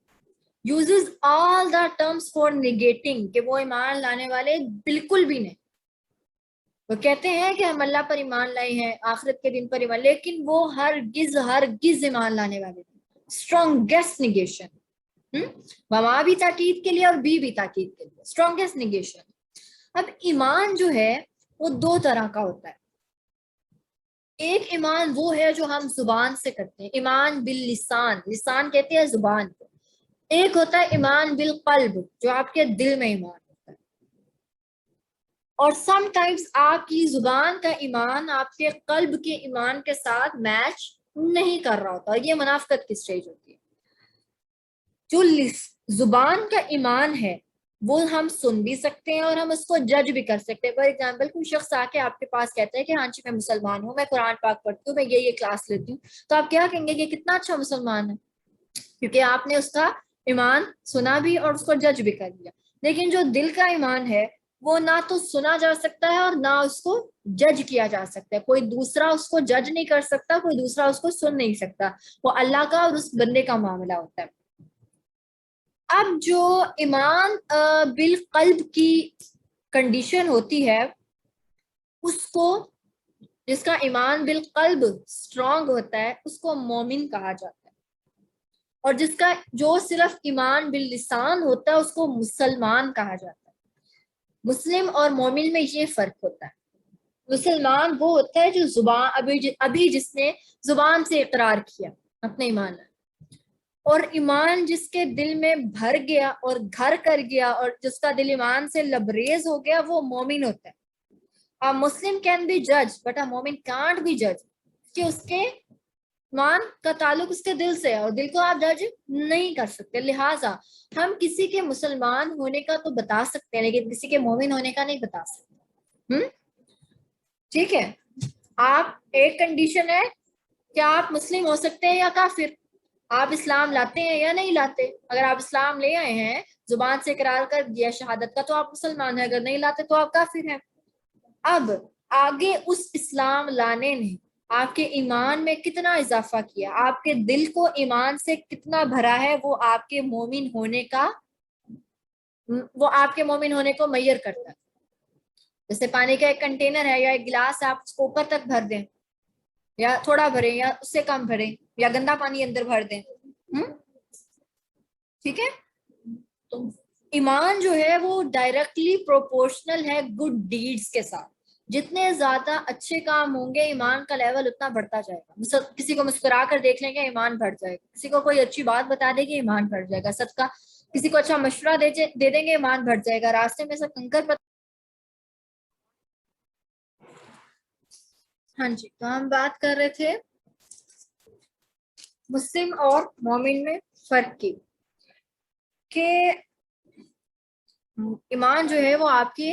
B: uses all the terms for negating کہ وہ ایمان لانے والے بالکل بھی نہیں. وہ کہتے ہیں کہ ہم اللہ پر ایمان لائے ہیں، آخرت کے دن پر ایمان، لیکن وہ ہرگز ایمان لانے والے نہیں. اسٹرانگیسٹ نیگیشن، وما بھی تاکید کے لیے اور بی بھی تاکید کے لیے، اسٹرانگیسٹ نیگیشن. اب ایمان جو ہے وہ دو طرح کا ہوتا ہے. ایک ایمان وہ ہے جو ہم زبان سے کرتے ہیں، ایمان باللسان، لسان کہتے ہیں زبان کو. ایک ہوتا ہے ایمان بالقلب، جو آپ کے دل میں ایمان ہوتا ہے. اور سم ٹائمز آپ کی زبان کا ایمان آپ کے قلب کے ایمان کے ساتھ میچ نہیں کر رہا ہوتا، یہ منافقت کی سٹیج ہوتی ہے. جو زبان کا ایمان ہے وہ ہم سن بھی سکتے ہیں اور ہم اس کو جج بھی کر سکتے ہیں. فار ایگزامپل کوئی شخص آ کے آپ کے پاس کہتا ہے کہ ہاں جی میں مسلمان ہوں، میں قرآن پاک پڑھتی ہوں، میں یہ کلاس لیتی ہوں، تو آپ کیا کہیں گے کہ کتنا اچھا مسلمان ہے، کیونکہ آپ نے اس کا ایمان سنا بھی اور اس کو جج بھی کر لیا. لیکن جو دل کا ایمان ہے وہ نہ تو سنا جا سکتا ہے اور نہ اس کو جج کیا جا سکتا ہے. کوئی دوسرا اس کو جج نہیں کر سکتا، کوئی دوسرا اس کو سن نہیں سکتا، وہ اللہ کا اور اس بندے کا معاملہ ہوتا ہے. اب جو ایمان بالقلب کی کنڈیشن ہوتی ہے، اس کو، جس کا ایمان بالقلب اسٹرانگ ہوتا ہے اس کو مومن کہا جاتا ہے، اور جس کا جو صرف ایمان باللسان ہوتا ہے اس کو مسلمان کہا جاتا ہے. مسلم اور مومن میں یہ فرق ہوتا ہے. مسلمان وہ ہوتا ہے جو زبان ابھی جس نے زبان سے اقرار کیا اپنے ایمان، اور ایمان جس کے دل میں بھر گیا اور گھر کر گیا اور جس کا دل ایمان سے لبریز ہو گیا، وہ مومن ہوتا ہے. A Muslim can be judged but a مومن can't be judged، کہ اس کے ایمان کا تعلق اس کے دل سے ہے اور دل کو آپ جج نہیں کر سکتے. لہٰذا ہم کسی کے مسلمان ہونے کا تو بتا سکتے ہیں لیکن کسی کے مومن ہونے کا نہیں بتا سکتے. ٹھیک ہے، آپ ایک کنڈیشن ہے کہ آپ مسلم ہو سکتے ہیں یا کافر، آپ اسلام لاتے ہیں یا نہیں لاتے؟ اگر آپ اسلام لے آئے ہیں، زبان سے اقرار کر دیا شہادت کا، تو آپ مسلمان ہیں، اگر نہیں لاتے تو آپ کافر ہیں۔ اب آگے اس اسلام لانے نے آپ کے ایمان میں کتنا اضافہ کیا، آپ کے دل کو ایمان سے کتنا بھرا ہے، وہ آپ کے مومن ہونے کو میئر کرتا ہے۔ جیسے پانی کا ایک کنٹینر ہے یا ایک گلاس ہے، آپ اس کو اوپر تک بھر دیں یا تھوڑا بھریں یا اس سے کم بھریں یا گندا پانی اندر بھر دیں، ٹھیک ہے؟ تو ایمان جو ہے وہ ڈائریکٹلی پروپورشنل ہے گڈ ڈیڈز کے ساتھ۔ جتنے زیادہ اچھے کام ہوں گے ایمان کا لیول اتنا بڑھتا جائے گا۔ کسی کو مسکرا کر دیکھ لیں گے ایمان بڑھ جائے گا، کسی کو کوئی اچھی بات بتا دے گی ایمان بڑھ جائے گا، صدقہ کسی کو اچھا مشورہ دے دیں گے ایمان بڑھ جائے گا، راستے میں سے کنکر ہاں جی، تو ہم بات کر رہے تھے مسلم اور مومن میں فرق کی، کہ ایمان جو ہے وہ آپ کی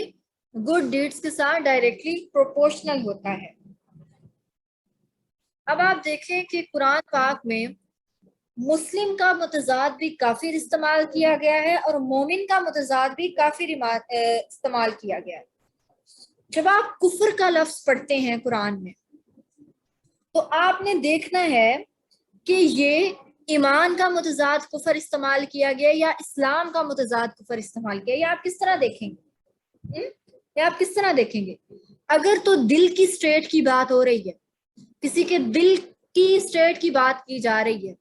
B: گڈ ڈیڈز کے ساتھ ڈائریکٹلی پروپورشنل ہوتا ہے۔ اب آپ دیکھیں کہ قرآن پاک میں مسلم کا متضاد بھی کافر استعمال کیا گیا ہے اور مومن کا متضاد بھی کافر استعمال کیا گیا ہے۔ جب آپ کفر کا لفظ پڑھتے ہیں قرآن میں تو آپ نے دیکھنا ہے کہ یہ ایمان کا متضاد کفر استعمال کیا گیا یا اسلام کا متضاد کفر استعمال کیا، یا آپ کس طرح دیکھیں گے؟ آپ کس طرح دیکھیں گے؟ اگر تو دل کی سٹیٹ کی بات ہو رہی ہے، کسی کے دل کی سٹیٹ کی بات کی جا رہی ہے،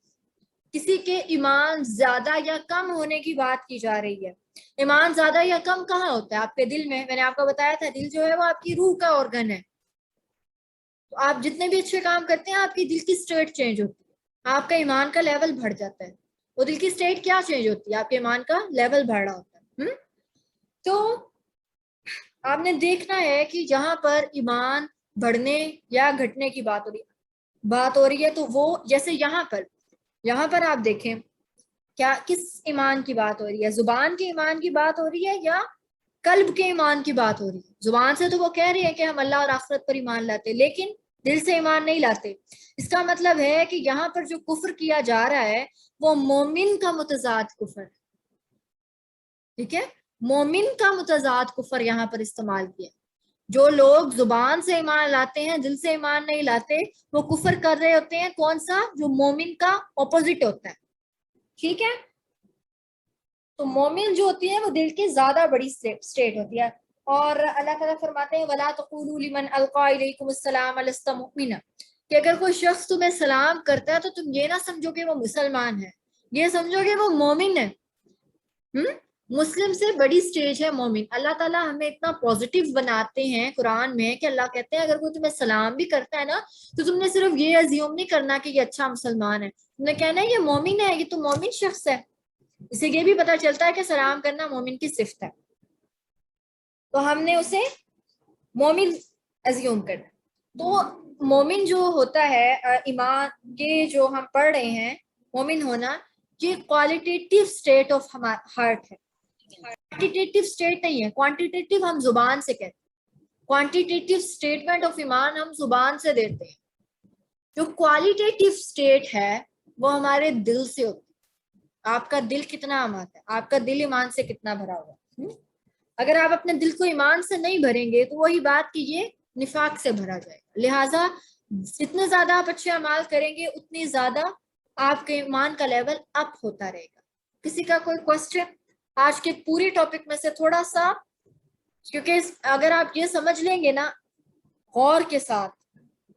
B: کسی کے ایمان زیادہ یا کم ہونے کی بات کی جا رہی ہے۔ ایمان زیادہ یا کم کہاں ہوتا ہے؟ آپ کے دل میں۔ میں نے آپ کو بتایا تھا دل جو ہے وہ آپ کی روح کا آرگن ہے، تو آپ جتنے بھی اچھے کام کرتے ہیں آپ کی دل کی سٹیٹ چینج ہوتی ہے، آپ کا ایمان کا لیول بڑھ جاتا ہے۔ وہ دل کی سٹیٹ کیا چینج ہوتی ہے؟ آپ کے ایمان کا لیول بڑھ رہا ہوتا ہے۔ تو آپ نے دیکھنا ہے کہ جہاں پر ایمان بڑھنے یا گھٹنے کی بات ہو رہی ہے تو وہ جیسے یہاں پر آپ دیکھیں کیا کس ایمان کی بات ہو رہی ہے؟ زبان کے ایمان کی بات ہو رہی ہے یا قلب کے ایمان کی بات ہو رہی ہے؟ زبان سے تو وہ کہہ رہے ہیں کہ ہم اللہ اور آخرت پر ایمان لاتے، لیکن دل سے ایمان نہیں لاتے۔ اس کا مطلب ہے کہ یہاں پر جو کفر کیا جا رہا ہے وہ مومن کا متضاد کفر ہے، ٹھیک ہے؟ مومن کا متضاد کفر یہاں پر استعمال کیا۔ جو لوگ زبان سے ایمان لاتے ہیں دل سے ایمان نہیں لاتے، وہ کفر کر رہے ہوتے ہیں کون سا؟ جو مومن کا اپوزٹ ہوتا ہے، ٹھیک ہے؟ تو مومن جو ہوتی ہے وہ دل کی زیادہ بڑی سٹیٹ ہوتی ہے، اور اللہ تعالیٰ فرماتے ہیں وَلَا تَقُولُوا لِمَنْ أَلْقَىٰ إِلَيْكُمُ السَّلَامَ لَسْتَ مُؤْمِنًا، کہ اگر کوئی شخص تمہیں سلام کرتا ہے تو تم یہ نہ سمجھو کہ وہ مسلمان ہے، یہ سمجھو کہ وہ مومن ہے۔ مسلم سے بڑی سٹیج ہے مومن۔ اللہ تعالیٰ ہمیں اتنا پوزیٹیو بناتے ہیں قرآن میں کہ اللہ کہتے ہیں اگر کوئی تمہیں سلام بھی کرتا ہے نا تو تم نے صرف یہ ازیوم نہیں کرنا کہ یہ اچھا مسلمان ہے، تم نے کہنا ہے یہ مومن ہے، یہ تو مومن شخص ہے۔ اسے یہ بھی پتہ چلتا ہے کہ سلام کرنا مومن کی صفت ہے، تو ہم نے اسے مومن ازیوم کرنا۔ تو مومن جو ہوتا ہے ایمان کے جو ہم پڑھ رہے ہیں، مومن ہونا یہ کوالٹیٹیو سٹیٹ آف ہارٹ ہے، کوانٹیٹیو سٹیٹ نہیں ہے۔ کوانٹیٹیو ہم زبان سے کہتے ہیں، کوانٹیٹیو سٹیٹمنٹ آف ایمان ہم زبان سے دیتے ہیں، جو کوالٹیٹیو سٹیٹ ہے وہ ہمارے دل سے ہوتی ہے۔ آپ کا دل کتنا آماد ہے، آپ کا دل ایمان سے کتنا بھرا ہوا ہے۔ اگر آپ اپنے دل کو ایمان سے نہیں بھریں گے تو وہی بات کہ یہ نفاق سے بھرا جائے گا۔ لہٰذا جتنے زیادہ آپ اچھے اعمال کریں گے اتنی زیادہ آپ کے ایمان کا لیول اپ ہوتا رہے گا۔ کسی کا کوئی کوسچن آج کے پوری ٹاپک میں سے تھوڑا سا؟ کیونکہ اگر آپ یہ سمجھ لیں گے نا غور کے ساتھ،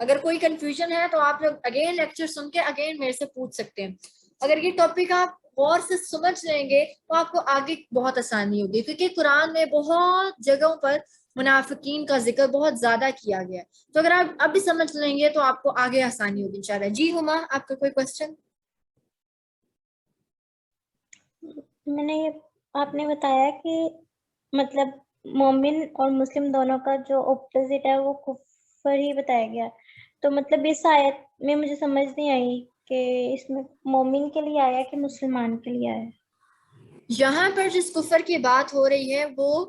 B: اگر کوئی کنفیوژن ہے تو آپ لوگ اگین لیکچر سن کے اگین میرے سے پوچھ سکتے ہیں۔ اگر یہ ٹاپک آپ غور سے سمجھ لیں گے تو آپ کو آگے بہت آسانی ہوگی، کیونکہ قرآن میں بہت جگہوں پر منافقین کا ذکر بہت زیادہ کیا گیا ہے، تو اگر آپ اب بھی سمجھ لیں گے تو آپ کو آگے آسانی ہوگی انشاءاللہ۔ جی ہما، آپ کا کوئی کوسچن؟
C: میں نے آپ نے بتایا کہ مطلب مومن اور مسلم دونوں کا جو اپوزٹ ہے وہ کفر ہی بتایا گیا، تو مطلب اس آیت میں مجھے سمجھ نہیں آئی کہ اس میں مومن کے لیے آیا کہ مسلمان کے لیے آیا۔
B: یہاں پر جس کفر کی بات ہو رہی ہے وہ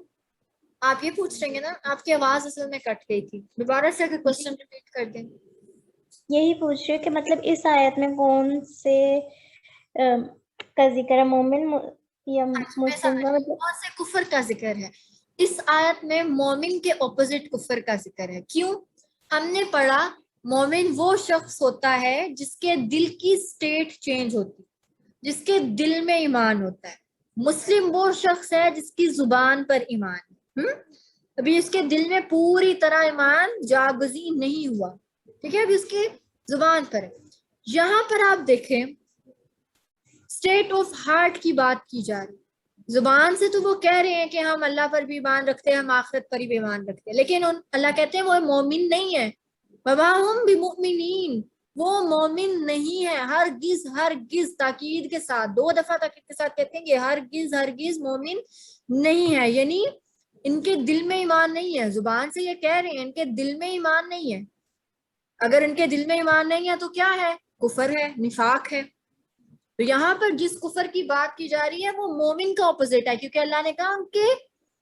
B: آپ یہ پوچھ رہے ہیں نا، آپ کی آواز اصل میں کٹ گئی تھی، دوبارہ سے اگر کوسچن ریپیٹ کر دیں۔
C: یہی پوچھ رہی ہوں کہ مطلب اس آیت میں کون سے کا ذکر ہے، مومن یا مسلم کا مطلب
B: کون سے کفر کا ذکر ہے؟ اس آیت میں مومن کے اپوزٹ کفر کا ذکر ہے. کیوں؟ ہم نے پڑھا مومن وہ شخص ہوتا ہے جس کے دل کی سٹیٹ چینج ہوتی، جس کے دل میں ایمان ہوتا ہے. مسلم وہ شخص ہے جس کی زبان پر ایمان ہے. ابھی اس کے دل میں پوری طرح ایمان جاگزین نہیں ہوا، ٹھیک ہے، ابھی اس کی زبان پر ہے. یہاں پر آپ دیکھیں اسٹیٹ آف ہارٹ کی بات کی جا رہی. زبان سے تو وہ کہہ رہے ہیں کہ ہم اللہ پر بھی ایمان رکھتے ہیں، ہم آخرت پر بھی ایمان رکھتے ہیں، لیکن اللہ کہتے ہیں وہ مومن نہیں ہے. وما ہم بمؤمنین، وہ مومن نہیں ہے. ہرگز ہرگز، تاکید کے ساتھ 2 دفعہ تاکید کے ساتھ کہتے ہیں کہ ہرگز ہرگز مومن نہیں ہے، یعنی ان کے دل میں ایمان نہیں ہے. زبان سے یہ کہہ رہے ہیں، ان کے دل میں ایمان نہیں ہے. اگر ان کے دل میں ایمان نہیں ہے تو کیا ہے؟ کفر ہے، نفاق ہے. تو یہاں پر جس کفر کی بات کی جا رہی ہے وہ مومن کا اپوزٹ ہے، کیونکہ اللہ نے کہا کہ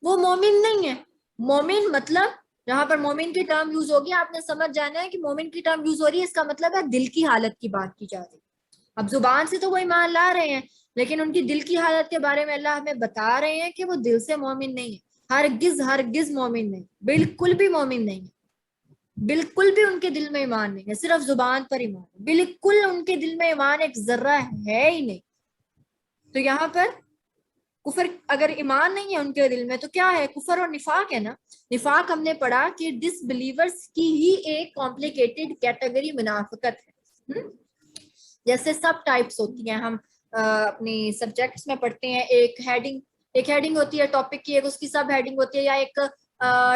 B: وہ مومن نہیں ہے. مومن مطلب جہاں پر مومن کی ٹرم یوز ہوگی آپ نے سمجھ جانا ہے کہ مومن کی ٹرم یوز ہو رہی ہے، اس کا مطلب ہے دل کی حالت کی بات کی جا رہی ہے. اب زبان سے تو وہ ایمان لا رہے ہیں، لیکن ان کی دل کی حالت کے بارے میں اللہ ہمیں بتا رہے ہیں کہ وہ دل سے مومن نہیں ہے. ہرگز ہرگز مومن نہیں، بالکل بھی مومن نہیں ہے. بالکل بھی ان کے دل میں ایمان نہیں ہے، صرف زبان پر ایمان ہے. بالکل ان کے دل میں ایمان ایک ذرہ ہے ہی نہیں. تو یہاں پر کفر، اگر ایمان نہیں ہے ان کے دل میں تو کیا ہے؟ کفر اور نفاق ہے نا. نفاق ہم نے پڑھا کہ ڈس بلیورز کی ہی ایک کمپلیکیٹڈ کیٹیگری منافقت ہے. جیسے سب ٹائپس ہوتی ہیں، ہم اپنی سبجیکٹس میں پڑھتے ہیں، ایک ہیڈنگ ہوتی ہے ٹاپک کی، ایک اس کی سب ہیڈنگ ہوتی ہے، یا ایک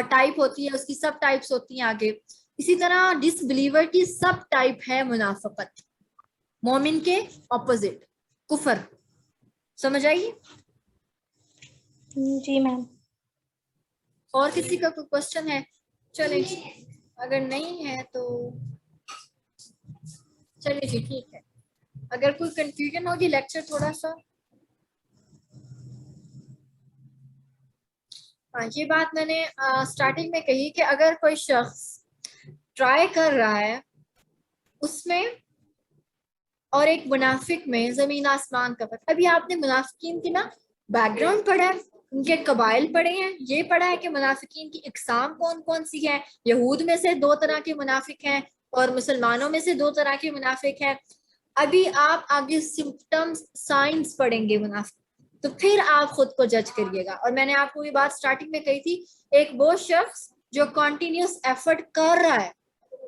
B: ٹائپ ہوتی ہے اس کی سب ٹائپس ہوتی ہیں آگے. اسی طرح ڈس بلیور کی سب ٹائپ ہے منافقت، مومن کے اپوزٹ کفر. سمجھ آئیے؟
C: جی میم.
B: اور کسی کا کوئی کوشچن ہے؟ چلیں جی، اگر نہیں ہے تو چلیے جی ٹھیک ہے. اگر کوئی کنفیوژن ہوگی لیکچر تھوڑا سا. ہاں، یہ بات میں نے اسٹارٹنگ میں کہی کہ اگر کوئی شخص ٹرائی کر رہا ہے اس میں اور ایک منافق میں زمین آسمان کا فرق. ابھی آپ نے منافقین کی نا بیک گراؤنڈ پڑھا ہے، ان کے قبائل پڑھے ہیں، یہ پڑھا ہے کہ منافقین کی اقسام کون کون سی ہیں. یہود میں سے 2 طرح کے منافق ہیں اور مسلمانوں میں سے 2 طرح کے منافق ہیں. ابھی آپ آگے سمپٹمز سائنس پڑھیں گے منافق، تو پھر آپ خود کو جج کریے گا. اور میں نے آپ کو یہ بات سٹارٹنگ میں کہی تھی، ایک وہ شخص جو کنٹینیوس ایفرٹ کر رہا ہے،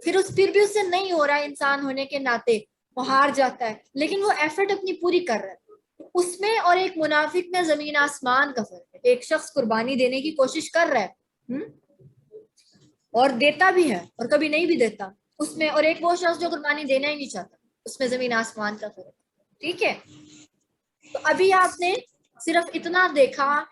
B: پھر بھی اس سے نہیں ہو رہا ہے انسان ہونے کے ناطے، وہ ہار جاتا ہے، لیکن وہ ایفرٹ اپنی پوری کر رہا ہے، اس میں اور ایک منافق میں زمین آسمان کا فرق ہے. ایک شخص قربانی دینے کی کوشش کر رہا ہے اور دیتا بھی ہے اور کبھی نہیں بھی دیتا اس میں، اور ایک وہ شخص جو قربانی دینا ہی نہیں چاہتا، اس میں زمین آسمان کا فرق ہے. ٹھیک ہے؟ تو ابھی آپ نے صرف اتنا دیکھا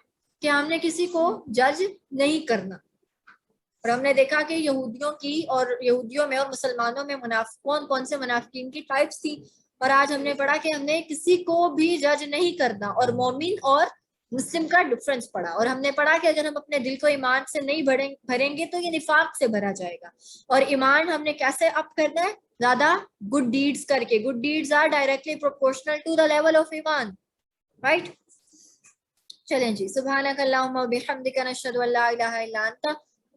B: کہ ہم نے کسی کو جج نہیں کرنا، اور ہم نے دیکھا کہ یہودیوں کی اور یہودیوں میں اور مسلمانوں میں کون کون سے منافقین کی ٹائپس تھی. اور آج ہم نے پڑھا کہ ہم نے کسی کو بھی جج نہیں کرنا، اور مومن اور مسلم کا ڈفرنس پڑھا. اور ہم نے پڑھا کہ اگر ہم اپنے دل کو ایمان سے نہیں بھریں گے تو یہ نفاق سے بھرا جائے گا. اور ایمان ہم نے کیسے اپ کرنا ہے؟ زیادہ گڈ ڈیڈز کر کے. Good deeds are directly proportional to the level of ایمان، رائٹ؟ چلیں جی، سبحانک اللہم و بحمدک نشہد ان لا الہ الا انت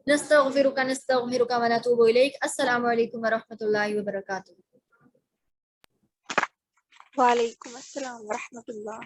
B: نستغفرک ونتوب الیک. السلام علیکم ورحمۃ اللہ وبرکاتہ.
D: وعلیکم السلام ورحمۃ اللہ.